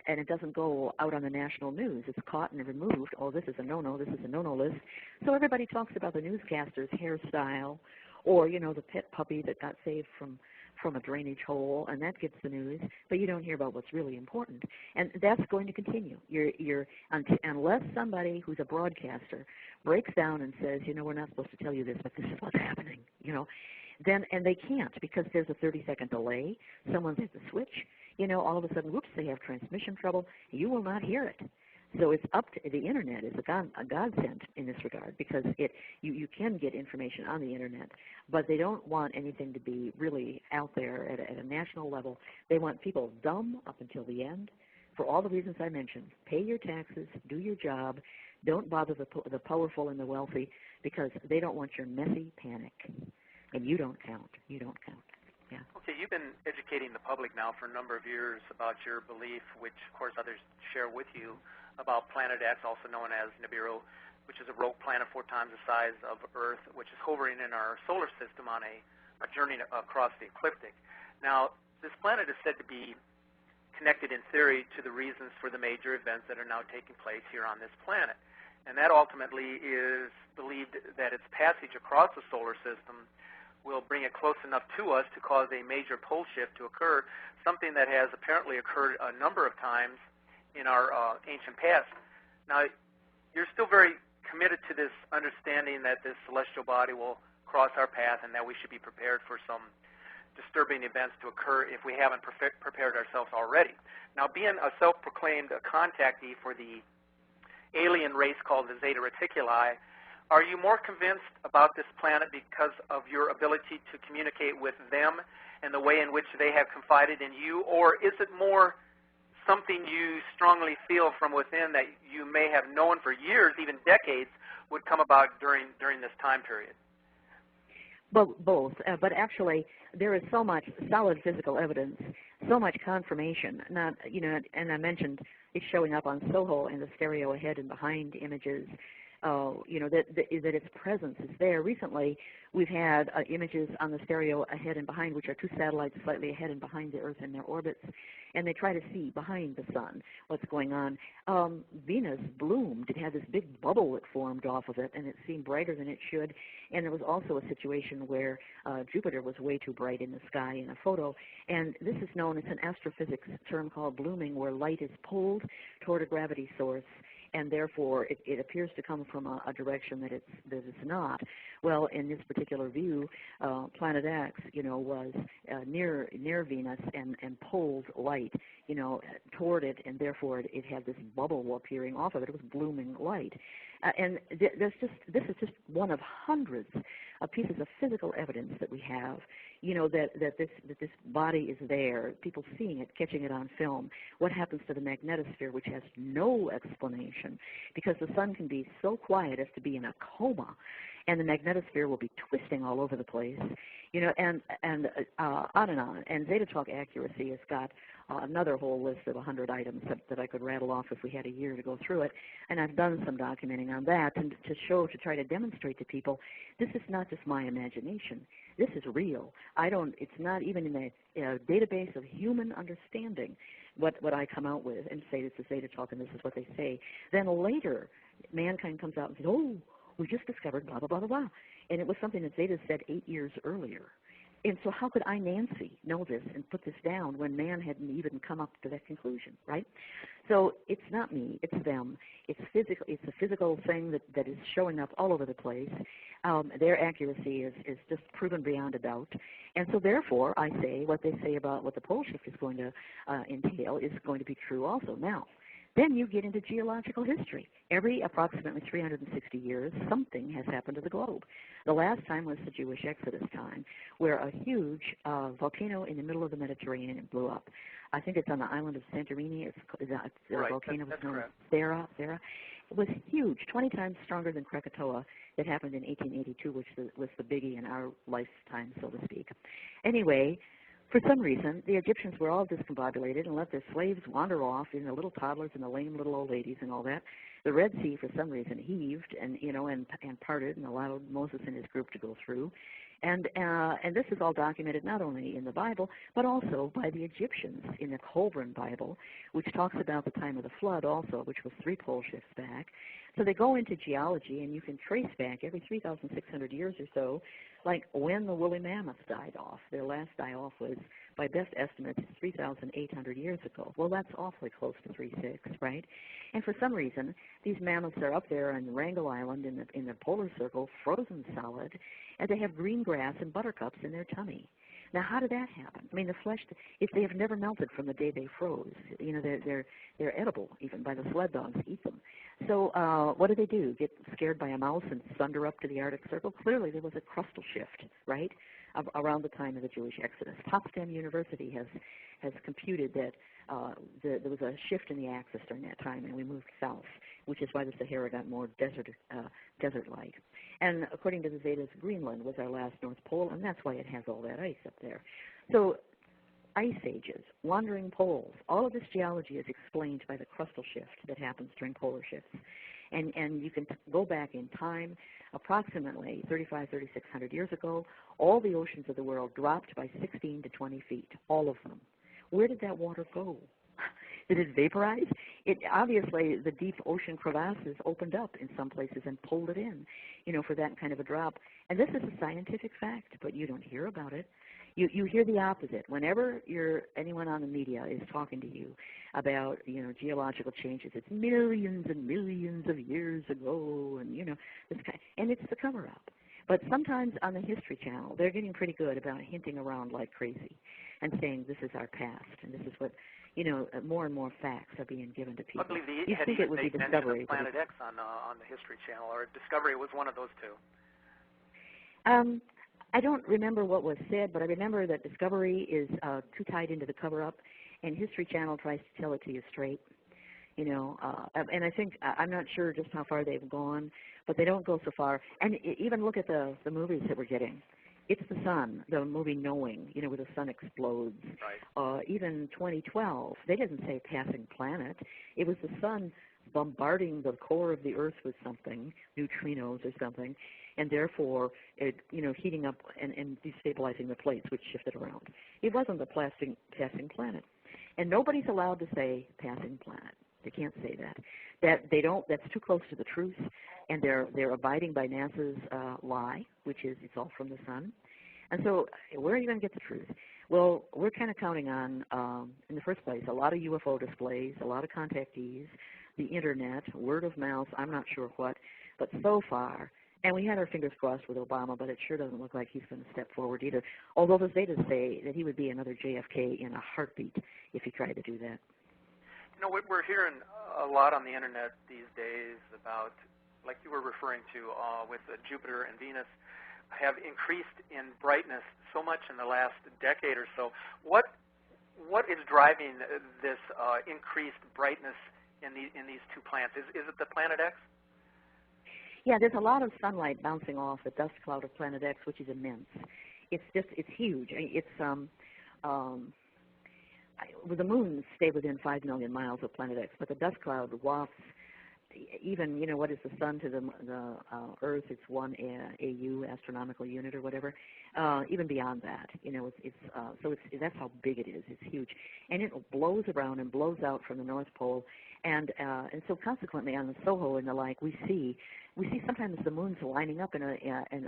and it doesn't go out on the national news. It's caught and removed. Oh, this is a no-no. This is a no-no list. So everybody talks about the newscaster's hairstyle, or the pet puppy that got saved from a drainage hole, and that gets the news, but you don't hear about what's really important. And that's going to continue. Unless somebody who's a broadcaster breaks down and says, we're not supposed to tell you this, but this is what's happening, then, and they can't because there's a 30-second delay. Someone's hit the switch, all of a sudden, whoops, they have transmission trouble. You will not hear it. So it's up to the internet is a godsend in this regard because you can get information on the internet, but they don't want anything to be really out there at a national level. They want people dumb up until the end for all the reasons I mentioned. Pay your taxes, do your job, don't bother the powerful and the wealthy because they don't want your messy panic, and you don't count. You don't count. Yeah. Okay, you've been educating the public now for a number of years about your belief, which of course others share with you, about Planet X, also known as Nibiru, which is a rogue planet 4 times the size of Earth, which is hovering in our solar system on a journey across the ecliptic. Now, this planet is said to be connected in theory to the reasons for the major events that are now taking place here on this planet. And that ultimately is believed that its passage across the solar system will bring it close enough to us to cause a major pole shift to occur, something that has apparently occurred a number of times in our ancient past. Now, you're still very committed to this understanding that this celestial body will cross our path and that we should be prepared for some disturbing events to occur if we haven't prepared ourselves already. Now, being a self-proclaimed contactee for the alien race called the Zeta Reticuli, are you more convinced about this planet because of your ability to communicate with them and the way in which they have confided in you, or is it more something you strongly feel from within that you may have known for years, even decades, would come about during this time period? Both, but actually there is so much solid physical evidence, so much confirmation. And I mentioned it's showing up on SOHO and the stereo ahead and behind images. That its presence is there. Recently, we've had images on the stereo ahead and behind, which are 2 satellites slightly ahead and behind the Earth in their orbits, and they try to see behind the sun what's going on. Venus bloomed. It had this big bubble that formed off of it, and it seemed brighter than it should. And there was also a situation where Jupiter was way too bright in the sky in a photo. And this is known as an astrophysics term called blooming, where light is pulled toward a gravity source, and therefore it appears to come from a direction that it's not. Well, in this particular view, Planet X, was near Venus and pulled light, toward it, and therefore it had this bubble appearing off of it. It was blooming light. And this is just one of hundreds of pieces of physical evidence that we have, that this body is there, people seeing it, catching it on film. What happens to the magnetosphere, which has no explanation, because the sun can be so quiet as to be in a coma, and the magnetosphere will be twisting all over the place, and on and on. And Zeta Talk Accuracy has got another whole list of 100 items that I could rattle off if we had a year to go through it. And I've done some documenting on that and to try to demonstrate to people, this is not just my imagination. This is real. It's not even in the database of human understanding what I come out with and say this is Zeta Talk and this is what they say. Then later, mankind comes out and says, oh, we just discovered blah, blah, blah, blah, blah. And it was something that Zeta said 8 years earlier. And so how could I, Nancy, know this and put this down when man hadn't even come up to that conclusion, right? So it's not me, it's them. It's physical. It's a physical thing that is showing up all over the place. Their accuracy is just proven beyond a doubt. And so therefore, I say what they say about what the pole shift is going to entail is going to be true also. Now, then you get into geological history. Every approximately 360 years, something has happened to the globe. The last time was the Jewish Exodus time, where a huge volcano in the middle of the Mediterranean blew up. I think it's on the island of Santorini. The right. volcano was known as correct. Thera. It was huge, 20 times stronger than Krakatoa that happened in 1882, which was the biggie in our lifetime, so to speak. Anyway, For some reason, the Egyptians were all discombobulated and let their slaves wander off, the little toddlers and the lame little old ladies and all that. The Red Sea, for some reason, heaved and and parted and allowed Moses and his group to go through. And this is all documented not only in the Bible, but also by the Egyptians in the Colburn Bible, which talks about the time of the flood also, which was 3 pole shifts back. So they go into geology, and you can trace back every 3,600 years or so, like when the woolly mammoths died off. Their last die-off was, by best estimates, 3,800 years ago. Well, that's awfully close to 3.6, right? And for some reason, these mammoths are up there on Wrangel Island in the polar circle, frozen solid, and they have green grass and buttercups in their tummy. Now, how did that happen? I mean, the flesh, if they have never melted from the day they froze, they're edible even by the sled dogs eat them. So what do? Get scared by a mouse and thunder up to the Arctic Circle? Clearly, there was a crustal shift, right, around the time of the Jewish Exodus. Potsdam University has computed that there was a shift in the axis during that time, and we moved south, which is why the Sahara got more desert-like. And according to the Vedas, Greenland was our last North Pole, and that's why it has all that ice up there. So ice ages, wandering poles, all of this geology is explained by the crustal shift that happens during polar shifts. And you can go back in time, approximately 3,600 years ago, all the oceans of the world dropped by 16 to 20 feet, all of them. Where did that water go? Did it vaporize? Obviously, the deep ocean crevasses opened up in some places and pulled it in, for that kind of a drop. And this is a scientific fact, but you don't hear about it. You hear the opposite. Whenever anyone on the media is talking to you about, geological changes, it's millions and millions of years ago, and, this kind, and it's the cover-up. But sometimes on the History Channel, they're getting pretty good about hinting around like crazy and saying this is our past, and this is what, more and more facts are being given to people. I believe you think it would be Discovery. Planet X on the History Channel, or Discovery was one of those two. I don't remember what was said, but I remember that Discovery is too tied into the cover-up, and History Channel tries to tell it to you straight. And I think, I'm not sure just how far they've gone, but they don't go so far. And even look at the movies that we're getting. It's the sun, the movie Knowing, where the sun explodes. Right. Even 2012, they didn't say passing planet. It was the sun bombarding the core of the Earth with something, neutrinos or something, and therefore it, heating up and destabilizing the plates, which shifted around. It wasn't the passing planet. And nobody's allowed to say passing planet. They can't say that. That's too close to the truth, and they're abiding by NASA's lie, which is it's all from the sun. And so where are you going to get the truth? Well, we're kind of counting on, in the first place, a lot of UFO displays, a lot of contactees, the Internet, word of mouth, I'm not sure what, but so far, and we had our fingers crossed with Obama, but it sure doesn't look like he's going to step forward either, although the Zetas say that he would be another JFK in a heartbeat if he tried to do that. We're hearing a lot on the Internet these days about, like you were referring to, with Jupiter and Venus, have increased in brightness so much in the last decade or so. What is driving this increased brightness in these two planets? Is it the Planet X? Yeah, there's a lot of sunlight bouncing off the dust cloud of Planet X, which is immense. It's huge. The moons stay within 5 million miles of Planet X, but the dust cloud wafts even, what is the sun to the Earth? It's 1 AU, astronomical unit or whatever. Even beyond that, that's how big it is. It's huge, and it blows around and blows out from the North Pole, and so consequently on the SOHO and the like, we see sometimes the moons lining up in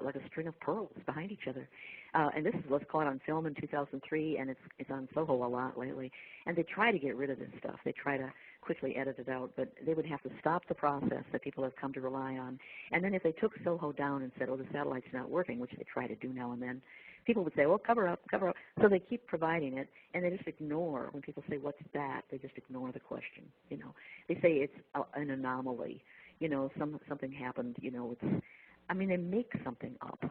like a string of pearls behind each other, and this is what's caught on film in 2003, and it's on SOHO a lot lately. And they try to get rid of this stuff. They try to quickly edit it out, but they would have to stop the process that people have come to rely on. And then if they took SOHO down and said, oh, the satellite's not working, which they try to do now and then, people would say, well, cover up. So they keep providing it, and they just ignore, when people say, what's that? They just ignore the question. They say it's an anomaly. Something happened. They make something up.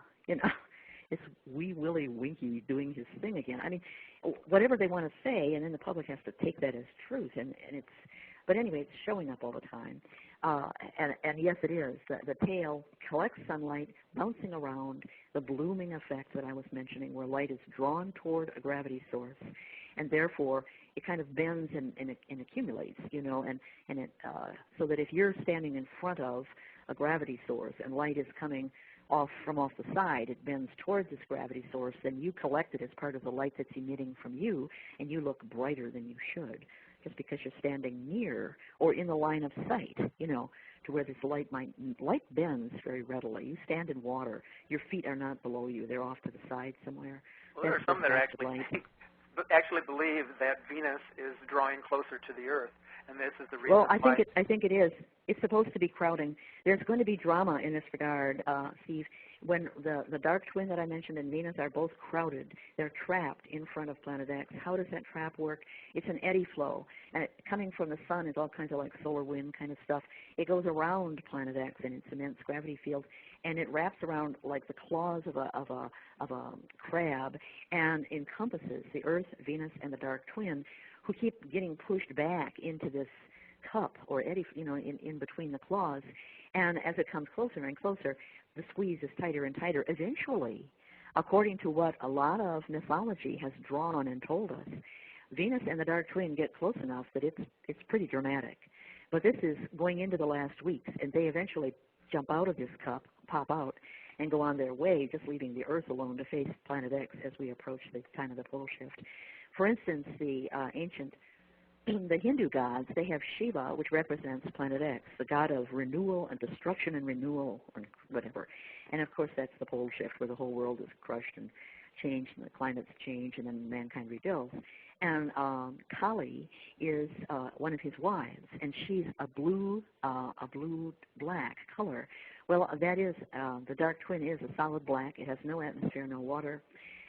It's Wee Willie Winky doing his thing again. Whatever they want to say, and then the public has to take that as truth. And it's But anyway, it's showing up all the time. And yes, it is. The tail collects sunlight, bouncing around, the blooming effect that I was mentioning, where light is drawn toward a gravity source, and therefore it kind of bends and accumulates, and it so that if you're standing in front of a gravity source and light is coming off the side, it bends towards this gravity source, then you collect it as part of the light that's emitting from you, and you look brighter than you should, just because you're standing near or in the line of sight, to where this light bends very readily. You stand in water, your feet are not below you, they're off to the side somewhere. Well, there are some that actually believe that Venus is drawing closer to the Earth, and this is the reason. Well, I think it is. It's supposed to be crowding. There's going to be drama in this regard, Steve. When the dark twin that I mentioned and Venus are both crowded, they're trapped in front of Planet X. How does that trap work? It's an eddy flow, and coming from the sun is all kinds of like solar wind kind of stuff. It goes around Planet X in its immense gravity field, and it wraps around like the claws of a crab, and encompasses the Earth, Venus, and the dark twin, who keep getting pushed back into this cup or eddy, in between the claws. And as it comes closer and closer, the squeeze is tighter and tighter. Eventually, according to what a lot of mythology has drawn and told us, Venus and the dark twin get close enough that it's pretty dramatic. But this is going into the last weeks, and they eventually jump out of this cup, pop out, and go on their way, just leaving the Earth alone to face Planet X as we approach the time of the pole shift. For instance, the Hindu gods, they have Shiva, which represents Planet X, the god of renewal and destruction and renewal, or whatever. And of course, that's the pole shift, where the whole world is crushed and changed, and the climates change, and then mankind rebuilds. And Kali is one of his wives, and she's a blue-black color. Well, that is, the dark twin is a solid black. It has no atmosphere, no water.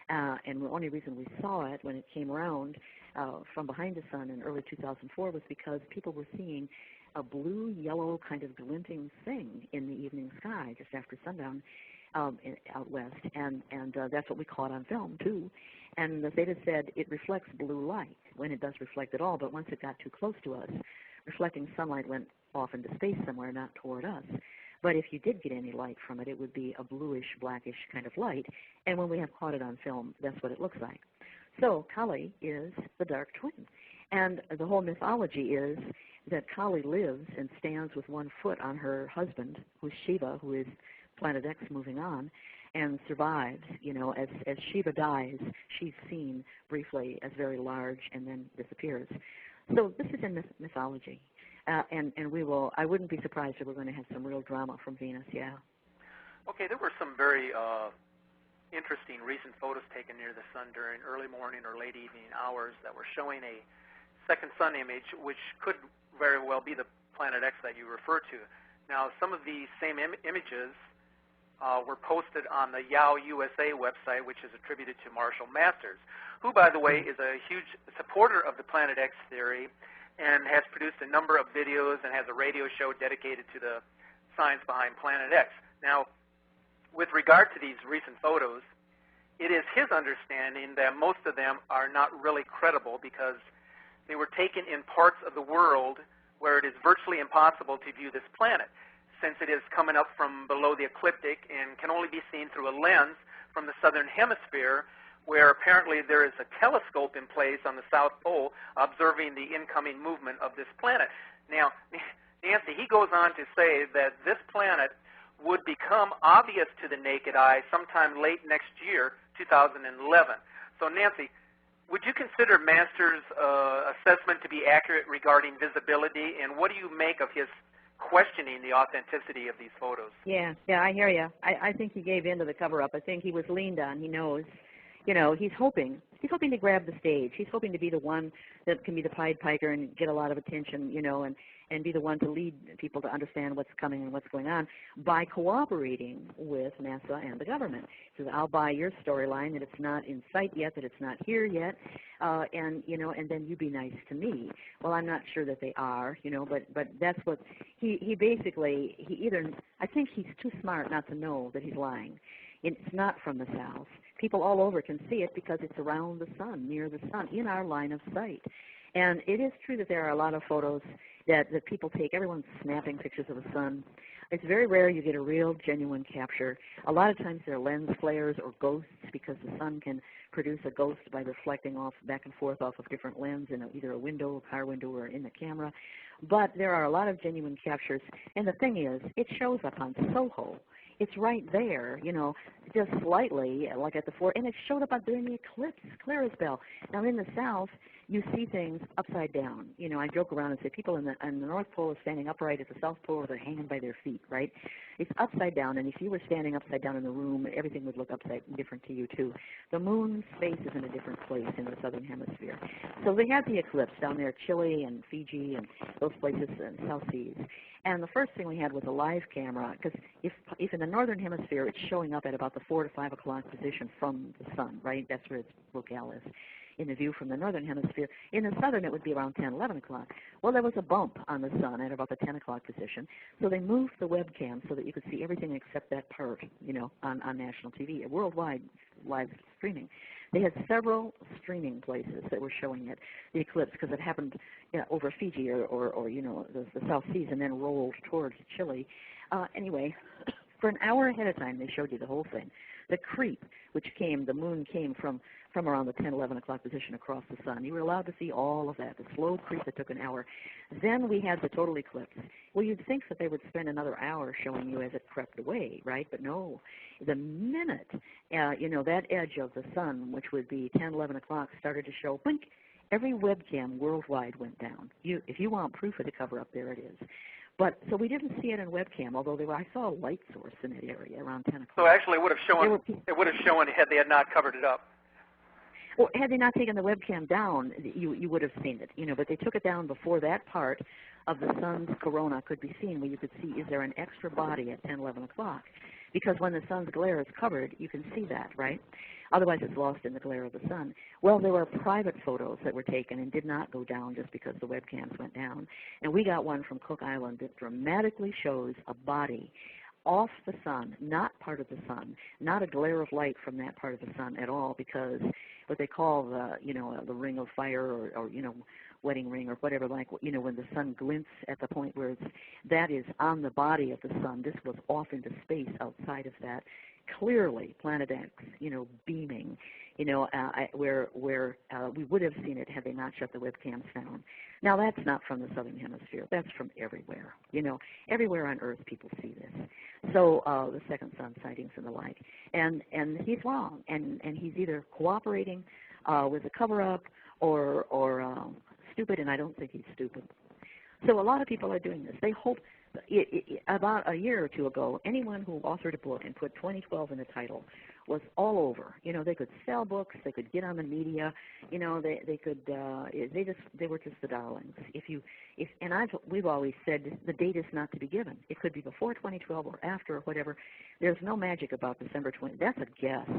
And the only reason we saw it when it came around from behind the sun in early 2004 was because people were seeing a blue-yellow kind of glinting thing in the evening sky just after sundown out west, and that's what we caught on film too. And the Zeta said it reflects blue light when it does reflect at all, but once it got too close to us, reflecting sunlight went off into space somewhere, not toward us. But if you did get any light from it, it would be a bluish, blackish kind of light, and when we have caught it on film, that's what it looks like. So Kali is the dark twin, and the whole mythology is that Kali lives and stands with one foot on her husband, who's Shiva, who is Planet X moving on, and survives. As Shiva dies, she's seen briefly as very large and then disappears. So this is in mythology. And we will. I wouldn't be surprised if we're going to have some real drama from Venus. Yeah. Okay, there were some very interesting recent photos taken near the sun during early morning or late evening hours that were showing a second sun image, which could very well be the Planet X that you refer to. Now, some of the same images were posted on the Yao USA website, which is attributed to Marshall Masters, who, by the way, is a huge supporter of the Planet X theory and has produced a number of videos and has a radio show dedicated to the science behind Planet X. Now, with regard to these recent photos, it is his understanding that most of them are not really credible because they were taken in parts of the world where it is virtually impossible to view this planet, since it is coming up from below the ecliptic and can only be seen through a lens from the southern hemisphere, where apparently there is a telescope in place on the South Pole observing the incoming movement of this planet. Now, Nancy, he goes on to say that this planet would become obvious to the naked eye sometime late next year, 2011. So, Nancy, would you consider Masters' assessment to be accurate regarding visibility, and what do you make of his questioning the authenticity of these photos? Yeah, I hear you. I think he gave in to the cover-up. I think he was leaned on. He knows. He's hoping to grab the stage. He's hoping to be the one that can be the Pied Piper and get a lot of attention, and be the one to lead people to understand what's coming and what's going on by cooperating with NASA and the government. He says, I'll buy your storyline that it's not in sight yet, that it's not here yet, and then you be nice to me. Well, I'm not sure that they are, but that's what he basically, I think he's too smart not to know that he's lying. It's not from the south. People all over can see it because it's around the sun, near the sun, in our line of sight. And it is true that there are a lot of photos that people take. Everyone's snapping pictures of the sun. It's very rare you get a real, genuine capture. A lot of times they're lens flares or ghosts because the sun can produce a ghost by reflecting off back and forth off of different lenses in either a window, a car window, or in the camera. But there are a lot of genuine captures. And the thing is, it shows up on Soho. It's right there, you know, just slightly, like at the fore, and it showed up during the eclipse, clear as bell. Now in the south, you see things upside down. You know, I joke around and say people in the North Pole are standing upright, at the South Pole they're hanging by their feet, right? It's upside down, and if you were standing upside down in the room, everything would look upside different to you too. The moon's face is in a different place in the southern hemisphere. So they had the eclipse down there, Chile and Fiji and those places in South Seas. And the first thing we had was a live camera, because if in the northern hemisphere it's showing up at about the 4 to 5 o'clock position from the sun, right? That's where its locale is in the view from the northern hemisphere. In the southern, it would be around 10, 11 o'clock. Well, there was a bump on the sun at about the 10 o'clock position, so they moved the webcam so that you could see everything except that part, you know, on national TV, worldwide live streaming. They had several streaming places that were showing it, the eclipse, because it happened over Fiji or you know, the South Seas and then rolled towards Chile. Anyway, for an hour ahead of time, they showed you the whole thing. The creep, which came, the moon came from around the 10, 11 o'clock position across the sun. You were allowed to see all of that, the slow creep that took an hour. Then we had the total eclipse. Well, you'd think that they would spend another hour showing you as it crept away, right? But no. The minute, you know, that edge of the sun, which would be 10, 11 o'clock, started to show, blink, every webcam worldwide went down. If you want proof of the cover-up, there it is. But so we didn't see it in webcam, although I saw a light source in that area around 10 o'clock. So actually, it would have shown had they had not covered it up. Well, had they not taken the webcam down, you would have seen it, you know. But they took it down before that part of the sun's corona could be seen, where you could see is there an extra body at 10, 11 o'clock? Because when the sun's glare is covered, you can see that, right? Otherwise, it's lost in the glare of the sun. Well, there were private photos that were taken and did not go down just because the webcams went down. And we got one from Cook Island that dramatically shows a body off the sun, not part of the sun, not a glare of light from that part of the sun at all, because what they call the, you know, the ring of fire or you know, wedding ring or whatever, like, you know, when the sun glints at the point where that is on the body of the sun. This was off into space outside of that. Clearly, Planet X, you know, beaming, you know, where we would have seen it had they not shut the webcams down. Now, that's not from the southern hemisphere. That's from everywhere. You know, everywhere on Earth people see this. So the second sun sightings and the like. And he's wrong. And he's either cooperating with the cover-up or stupid, and I don't think he's stupid. So a lot of people are doing this. They hope. About a year or two ago, anyone who authored a book and put 2012 in the title was all over. You know, they could sell books, they could get on the media. You know, they were just the darlings. We've always said the date is not to be given. It could be before 2012 or after or whatever. There's no magic about December 20. That's a guess.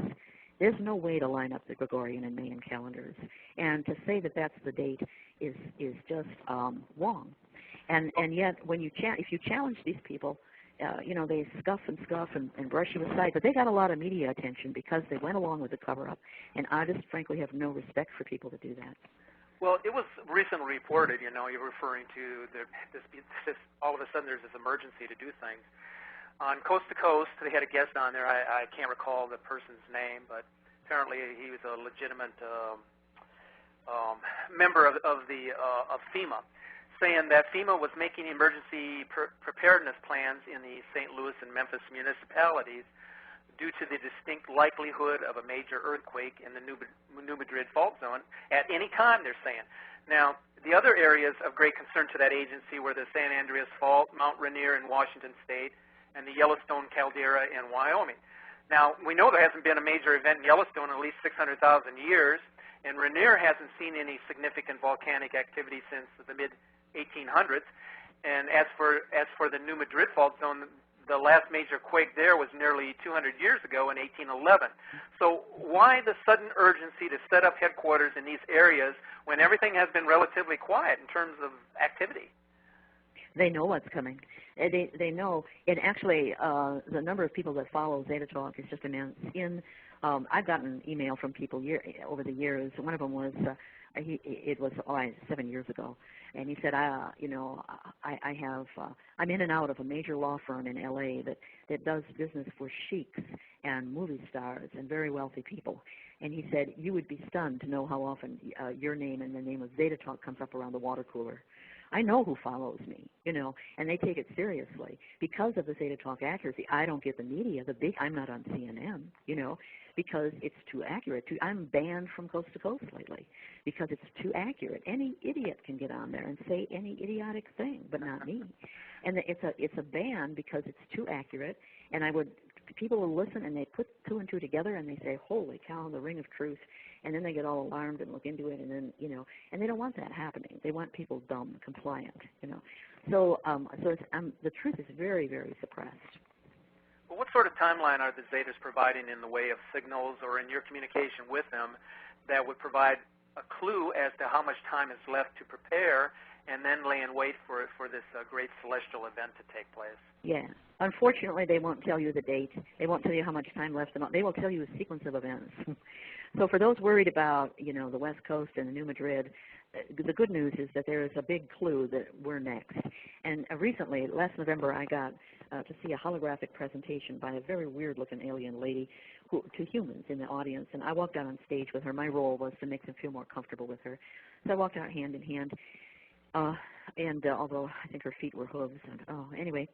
There's no way to line up the Gregorian and Mayan calendars, and to say that that's the date is just wrong. And yet, if you challenge these people, you know, they scuff and brush you aside. But they got a lot of media attention because they went along with the cover-up. And I just frankly have no respect for people that do that. Well, it was recently reported, you know, you're referring to this all of a sudden there's this emergency to do things. On Coast to Coast, they had a guest on there. I can't recall the person's name, but apparently he was a legitimate member of FEMA, saying that FEMA was making emergency preparedness plans in the St. Louis and Memphis municipalities due to the distinct likelihood of a major earthquake in the New Madrid fault zone at any time, they're saying. Now, the other areas of great concern to that agency were the San Andreas Fault, Mount Rainier in Washington State, and the Yellowstone caldera in Wyoming. Now, we know there hasn't been a major event in Yellowstone in at least 600,000 years, and Rainier hasn't seen any significant volcanic activity since the mid-1800s. And as for the New Madrid fault zone, the last major quake there was nearly 200 years ago in 1811. So why the sudden urgency to set up headquarters in these areas when everything has been relatively quiet in terms of activity? They know what's coming. They know. And actually, the number of people that follow Zeta Talk is just immense. I've gotten email from people over the years. One of them was, it was 7 years ago, and he said, I'm in and out of a major law firm in L.A. that does business for sheiks and movie stars and very wealthy people. And he said, you would be stunned to know how often your name and the name of Zeta Talk comes up around the water cooler. I know who follows me, and they take it seriously. Because of the Zeta Talk accuracy, I don't get the media. I'm not on CNN, because it's too accurate. I'm banned from coast to coast lately because it's too accurate. Any idiot can get on there and say any idiotic thing, but not me. And it's a ban because it's too accurate. And people will listen and they put two and two together and they say, holy cow, the ring of truth. And then they get all alarmed and look into it, and then, and they don't want that happening. They want people dumb, compliant, So the truth is very, very suppressed. Well, what sort of timeline are the Zetas providing in the way of signals or in your communication with them that would provide a clue as to how much time is left to prepare and then lay in wait for this great celestial event to take place? Yeah. Unfortunately, they won't tell you the date. They won't tell you how much time left. They will tell you a sequence of events. So for those worried about, the West Coast and the New Madrid, the good news is that there is a big clue that we're next. And recently, last November, I got to see a holographic presentation by a very weird-looking alien lady to humans in the audience. And I walked out on stage with her. My role was to make them feel more comfortable with her. So I walked out hand in hand. Although I think her feet were hooves. Anyway.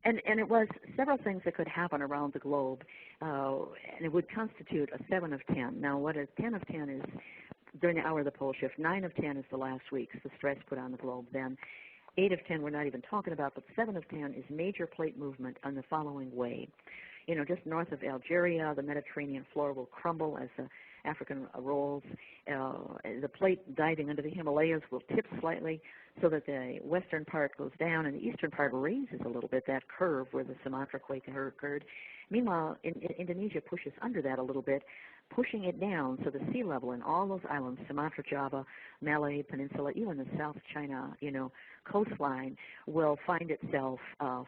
And it was several things that could happen around the globe, and it would constitute a 7 of 10. Now, what a 10 of 10 is during the hour of the pole shift, 9 of 10 is the last weeks, the stress put on the globe then. 8 of 10 we're not even talking about, but 7 of 10 is major plate movement on the following way. Just north of Algeria, the Mediterranean floor will crumble as the African rolls. The plate diving into the Himalayas will tip slightly so that the western part goes down and the eastern part raises a little bit, that curve where the Sumatra quake occurred. Meanwhile, Indonesia pushes under that a little bit, pushing it down so the sea level in all those islands, Sumatra, Java, Malay Peninsula, even the South China, coastline, will find itself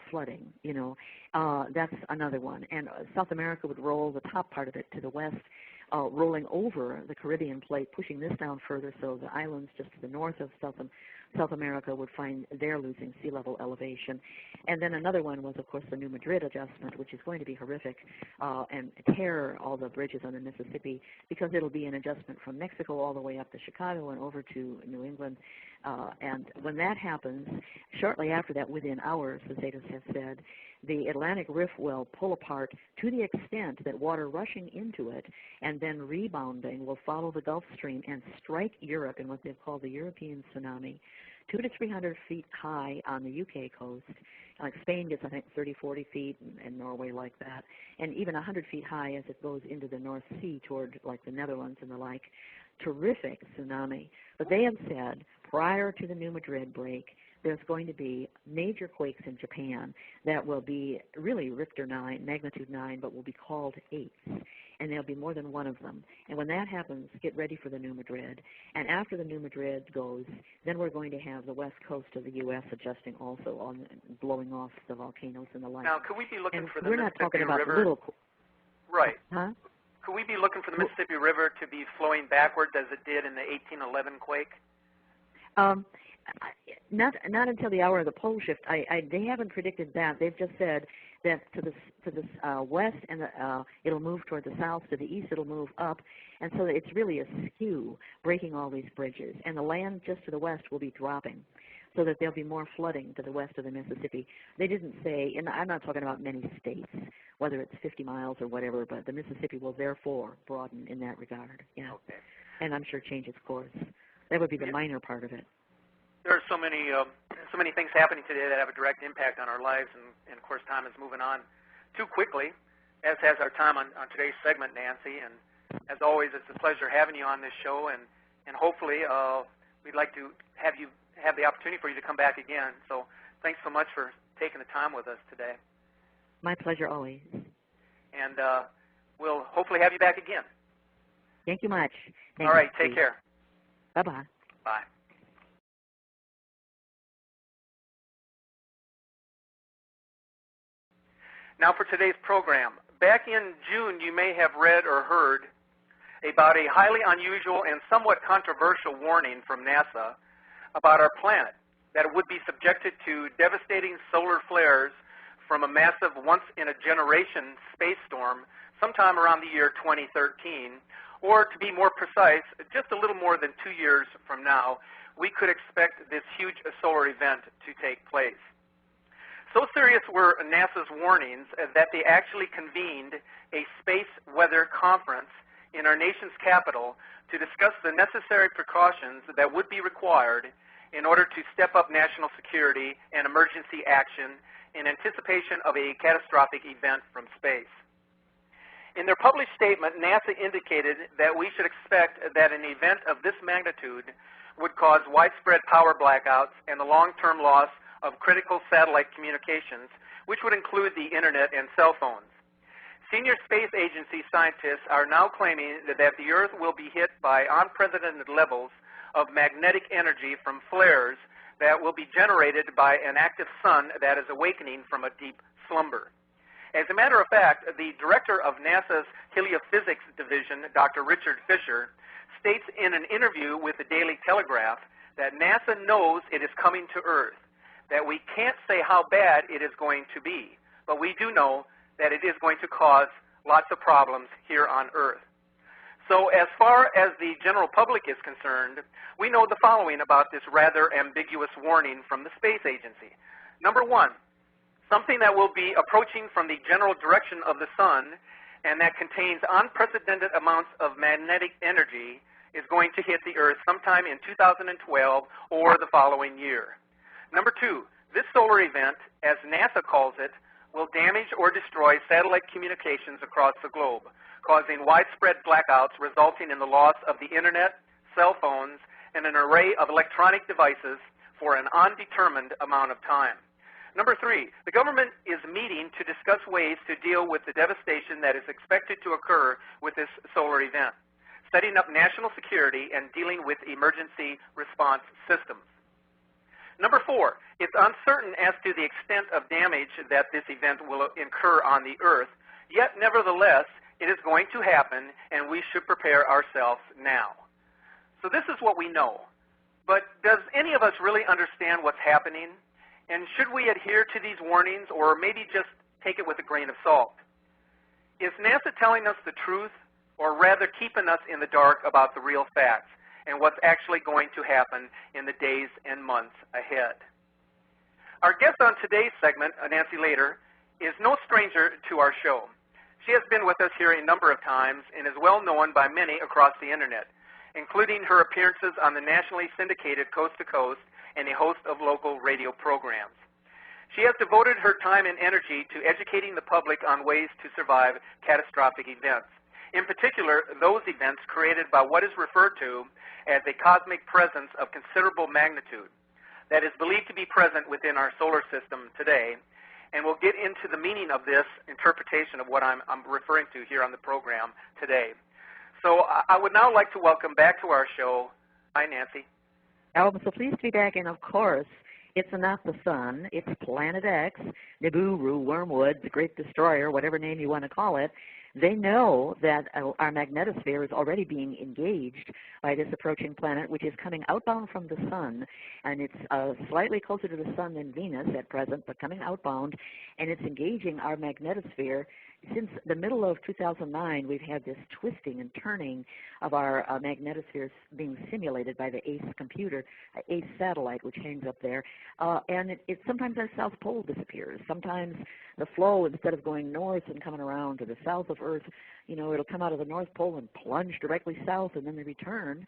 flooding. That's another one. And South America would roll the top part of it to the west, rolling over the Caribbean plate, pushing this down further, so the islands just to the north of South America would find they're losing sea level elevation. And then another one was, of course, the New Madrid adjustment, which is going to be horrific and tear all the bridges on the Mississippi, because it'll be an adjustment from Mexico all the way up to Chicago and over to New England. And when that happens, shortly after that, within hours, the Zetas have said, the Atlantic Rift will pull apart to the extent that water rushing into it and then rebounding will follow the Gulf Stream and strike Europe in what they've called the European tsunami, 200 to 300 feet high on the UK coast. Like Spain gets, I think, 30, 40 feet, and Norway like that, and even 100 feet high as it goes into the North Sea toward like the Netherlands and the like. Terrific tsunami. But they have said prior to the New Madrid break, there's going to be major quakes in Japan that will be really Richter 9, magnitude 9, but will be called 8s. And there'll be more than one of them. And when that happens, get ready for the New Madrid. And after the New Madrid goes, then we're going to have the west coast of the U.S. adjusting also, on blowing off the volcanoes and the like. Now, could we be looking for the Mississippi River? We're not talking about River? Little. Right. Huh? Could we be looking for the Mississippi River to be flowing backwards as it did in the 1811 quake? Not until the hour of the pole shift. They haven't predicted that. They've just said that to the west, and it'll move toward the south. To the east, it'll move up, and so it's really a skew, breaking all these bridges. And the land just to the west will be dropping, so that there'll be more flooding to the west of the Mississippi. They didn't say, and I'm not talking about many states, whether it's 50 miles or whatever, but the Mississippi will therefore broaden in that regard. Yeah. Okay. And I'm sure change its course. That would be the minor part of it. There are so many things happening today that have a direct impact on our lives, and of course time is moving on too quickly, as has our time on today's segment, Nancy. And as always, it's a pleasure having you on this show, and hopefully we'd like to have the opportunity for you to come back again. So thanks so much for taking the time with us today. My pleasure always. And we'll hopefully have you back again. Thank you much. All right, take care. Bye-bye. Bye. Now for today's program. Back in June, you may have read or heard about a highly unusual and somewhat controversial warning from NASA about our planet, that it would be subjected to devastating solar flares from a massive once-in-a-generation space storm sometime around the year 2013, or to be more precise, just a little more than 2 years from now, we could expect this huge solar event to take place. So serious were NASA's warnings that they actually convened a space weather conference in our nation's capital to discuss the necessary precautions that would be required in order to step up national security and emergency action in anticipation of a catastrophic event from space. In their published statement, NASA indicated that we should expect that an event of this magnitude would cause widespread power blackouts and the long-term loss of critical satellite communications, which would include the internet and cell phones. Senior space agency scientists are now claiming that the Earth will be hit by unprecedented levels of magnetic energy from flares that will be generated by an active sun that is awakening from a deep slumber. As a matter of fact, the director of NASA's Heliophysics Division, Dr. Richard Fisher, states in an interview with the Daily Telegraph that NASA knows it is coming to Earth, that we can't say how bad it is going to be, but we do know that it is going to cause lots of problems here on Earth. So as far as the general public is concerned, we know the following about this rather ambiguous warning from the space agency. Number one, something that will be approaching from the general direction of the sun and that contains unprecedented amounts of magnetic energy is going to hit the Earth sometime in 2012 or the following year. Number two, this solar event, as NASA calls it, will damage or destroy satellite communications across the globe, causing widespread blackouts resulting in the loss of the internet, cell phones, and an array of electronic devices for an undetermined amount of time. Number three, the government is meeting to discuss ways to deal with the devastation that is expected to occur with this solar event, setting up national security and dealing with emergency response systems. Number four, it's uncertain as to the extent of damage that this event will incur on the Earth, yet nevertheless, it is going to happen and we should prepare ourselves now. So this is what we know. But does any of us really understand what's happening? And should we adhere to these warnings or maybe just take it with a grain of salt? Is NASA telling us the truth or rather keeping us in the dark about the real facts and what's actually going to happen in the days and months ahead? Our guest on today's segment, Nancy Later, is no stranger to our show. She has been with us here a number of times and is well known by many across the internet, including her appearances on the nationally syndicated Coast to Coast and a host of local radio programs. She has devoted her time and energy to educating the public on ways to survive catastrophic events. In particular, those events created by what is referred to as a cosmic presence of considerable magnitude that is believed to be present within our solar system today, and we'll get into the meaning of this interpretation of what I'm referring to here on the program today. So I would now like to welcome back to our show, hi Nancy. Oh, I'm so pleased to be back, and of course, it's not the sun, it's Planet X, Nibiru, Wormwood, the Great Destroyer, whatever name you want to call it. They know that our magnetosphere is already being engaged by this approaching planet, which is coming outbound from the sun, and it's slightly closer to the sun than Venus at present, but coming outbound, and it's engaging our magnetosphere. Since the middle of 2009, we've had this twisting and turning of our magnetosphere being simulated by the ACE computer, ACE satellite, which hangs up there. And sometimes our south pole disappears. Sometimes the flow, instead of going north and coming around to the south of Earth, it'll come out of the North Pole and plunge directly south, and then the return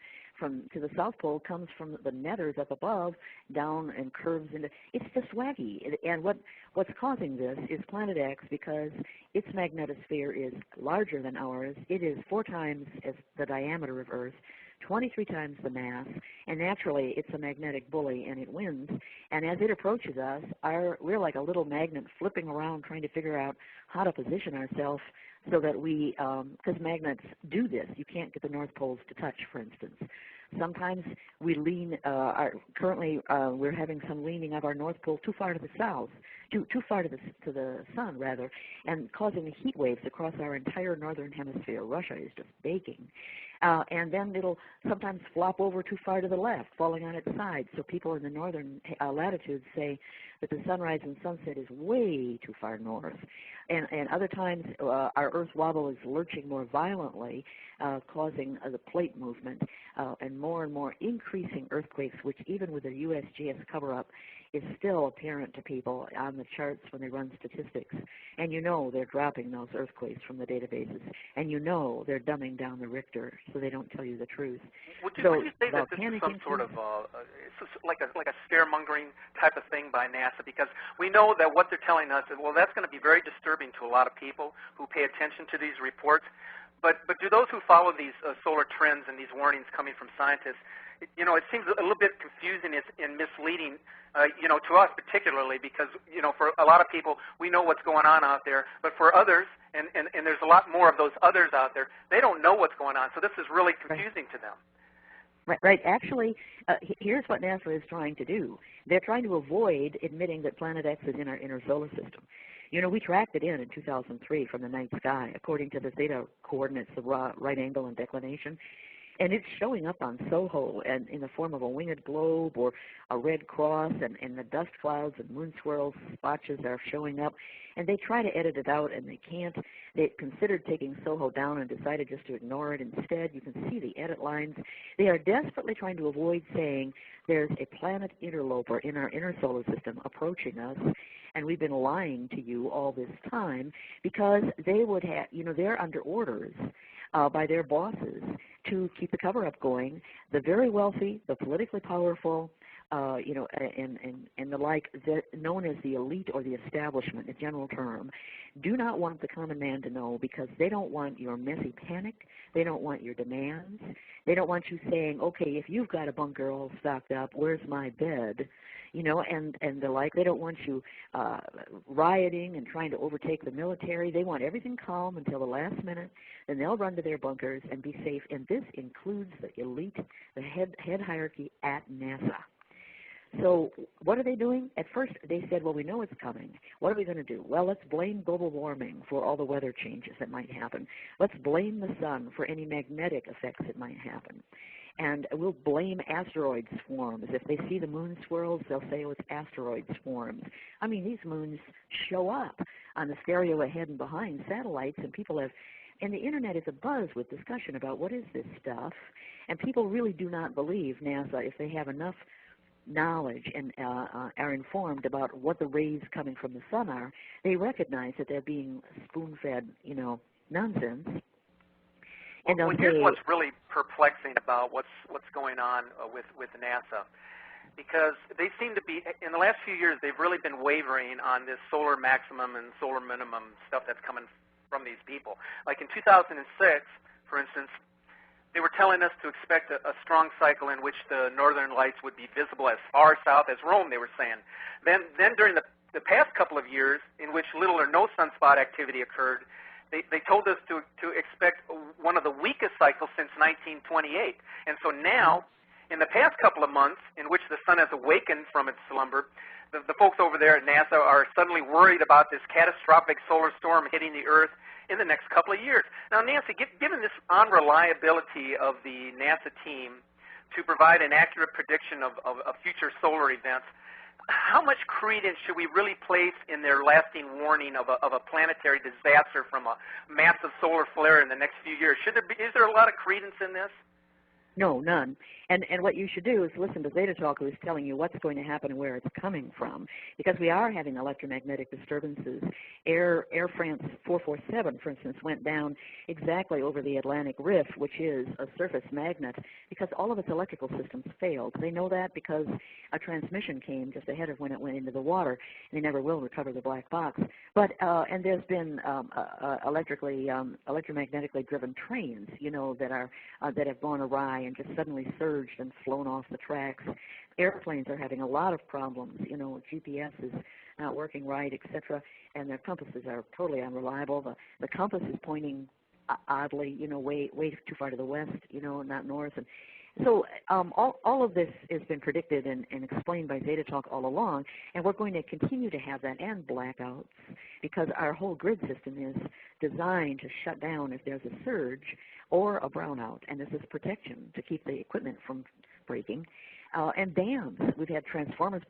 to the South Pole comes from the netters up above, down and curves into. It's just wacky. And what's causing this is Planet X, because its magnetosphere is larger than ours. It is 4 times as the diameter of Earth, 23 times the mass, and naturally it's a magnetic bully and it wins. And as it approaches us, we're like a little magnet flipping around trying to figure out how to position ourselves so that we, because magnets do this. You can't get the North Poles to touch, for instance. Sometimes we lean, currently we're having some leaning of our North Pole too far to the south, too far to the sun, rather, and causing heat waves across our entire northern hemisphere. Russia is just baking. and then it'll sometimes flop over too far to the left, falling on its side. So people in the northern latitudes say that the sunrise and sunset is way too far north. And other times our Earth wobble is lurching more violently, causing the plate movement and more increasing earthquakes, which even with the USGS cover-up is still apparent to people on the charts when they run statistics. And you know they're dropping those earthquakes from the databases. And you know they're dumbing down the Richter so they don't tell you the truth. Would you say that this is some sort of like a scaremongering type of thing by NASA? Because we know that what they're telling us is, well, that's going to be very disturbing to a lot of people who pay attention to these reports. But do those who follow these solar trends and these warnings coming from scientists, it seems a little bit confusing and misleading, to us particularly, because, for a lot of people, we know what's going on out there, but for others, and there's a lot more of those others out there, they don't know what's going on, so this is really confusing to them. Right. Actually, here's what NASA is trying to do. They're trying to avoid admitting that Planet X is in our inner solar system. We tracked it in 2003 from the night sky, according to the theta coordinates, the right angle and declination. And it's showing up on SOHO and in the form of a winged globe or a red cross, and the dust clouds and moon swirls spotches are showing up. And they try to edit it out, and they can't. They considered taking SOHO down and decided just to ignore it instead. You can see the edit lines. They are desperately trying to avoid saying there's a planet interloper in our inner solar system approaching us, and we've been lying to you all this time, because they would have, they're under orders by their bosses to keep the cover-up going. The very wealthy, the politically powerful, and the like, known as the elite or the establishment, a general term, do not want the common man to know, because they don't want your messy panic. They don't want your demands. They don't want you saying, okay, if you've got a bunker all stocked up, where's my bed? And the like. They don't want you rioting and trying to overtake the military. They want everything calm until the last minute. Then they'll run to their bunkers and be safe. And this includes the elite, the head hierarchy at NASA. So what are they doing? At first they said, well, we know it's coming. What are we going to do? Well, let's blame global warming for all the weather changes that might happen. Let's blame the sun for any magnetic effects that might happen. And we'll blame asteroid swarms. If they see the moon swirls, they'll say, oh, it's asteroid swarms. I mean, these moons show up on the stereo ahead and behind satellites, and and the Internet is abuzz with discussion about what is this stuff. And people really do not believe NASA if they have enough knowledge and are informed about what the rays coming from the sun are. They recognize that they're being spoon-fed, nonsense. And well, here's what's really perplexing about what's going on with NASA, because they seem to be, in the last few years, they've really been wavering on this solar maximum and solar minimum stuff that's coming from these people. Like in 2006, for instance, they were telling us to expect a strong cycle in which the northern lights would be visible as far south as Rome, they were saying. Then during the past couple of years, in which little or no sunspot activity occurred, they told us to expect one of the weakest cycles since 1928. And so now, in the past couple of months, in which the sun has awakened from its slumber, the folks over there at NASA are suddenly worried about this catastrophic solar storm hitting the Earth in the next couple of years. Now, Nancy, given this unreliability of the NASA team to provide an accurate prediction of future solar events, how much credence should we really place in their lasting warning of a planetary disaster from a massive solar flare in the next few years? Is there a lot of credence in this? No, none. And what you should do is listen to Zeta Talk, who is telling you what's going to happen and where it's coming from, because we are having electromagnetic disturbances. Air France 447, for instance, went down exactly over the Atlantic Rift, which is a surface magnet, because all of its electrical systems failed. They know that because a transmission came just ahead of when it went into the water. They never will recover the black box. But and there's been electromagnetically driven trains, that have gone awry and just suddenly surged and flown off the tracks. Airplanes are having a lot of problems. GPS is not working right, etc., and their compasses are totally unreliable. The compass is pointing oddly, way too far to the west, not north. So all of this has been predicted and explained by Zeta Talk all along, and we're going to continue to have that and blackouts because our whole grid system is designed to shut down if there's a surge or a brownout, and this is protection to keep the equipment from breaking. And dams, we've had transformers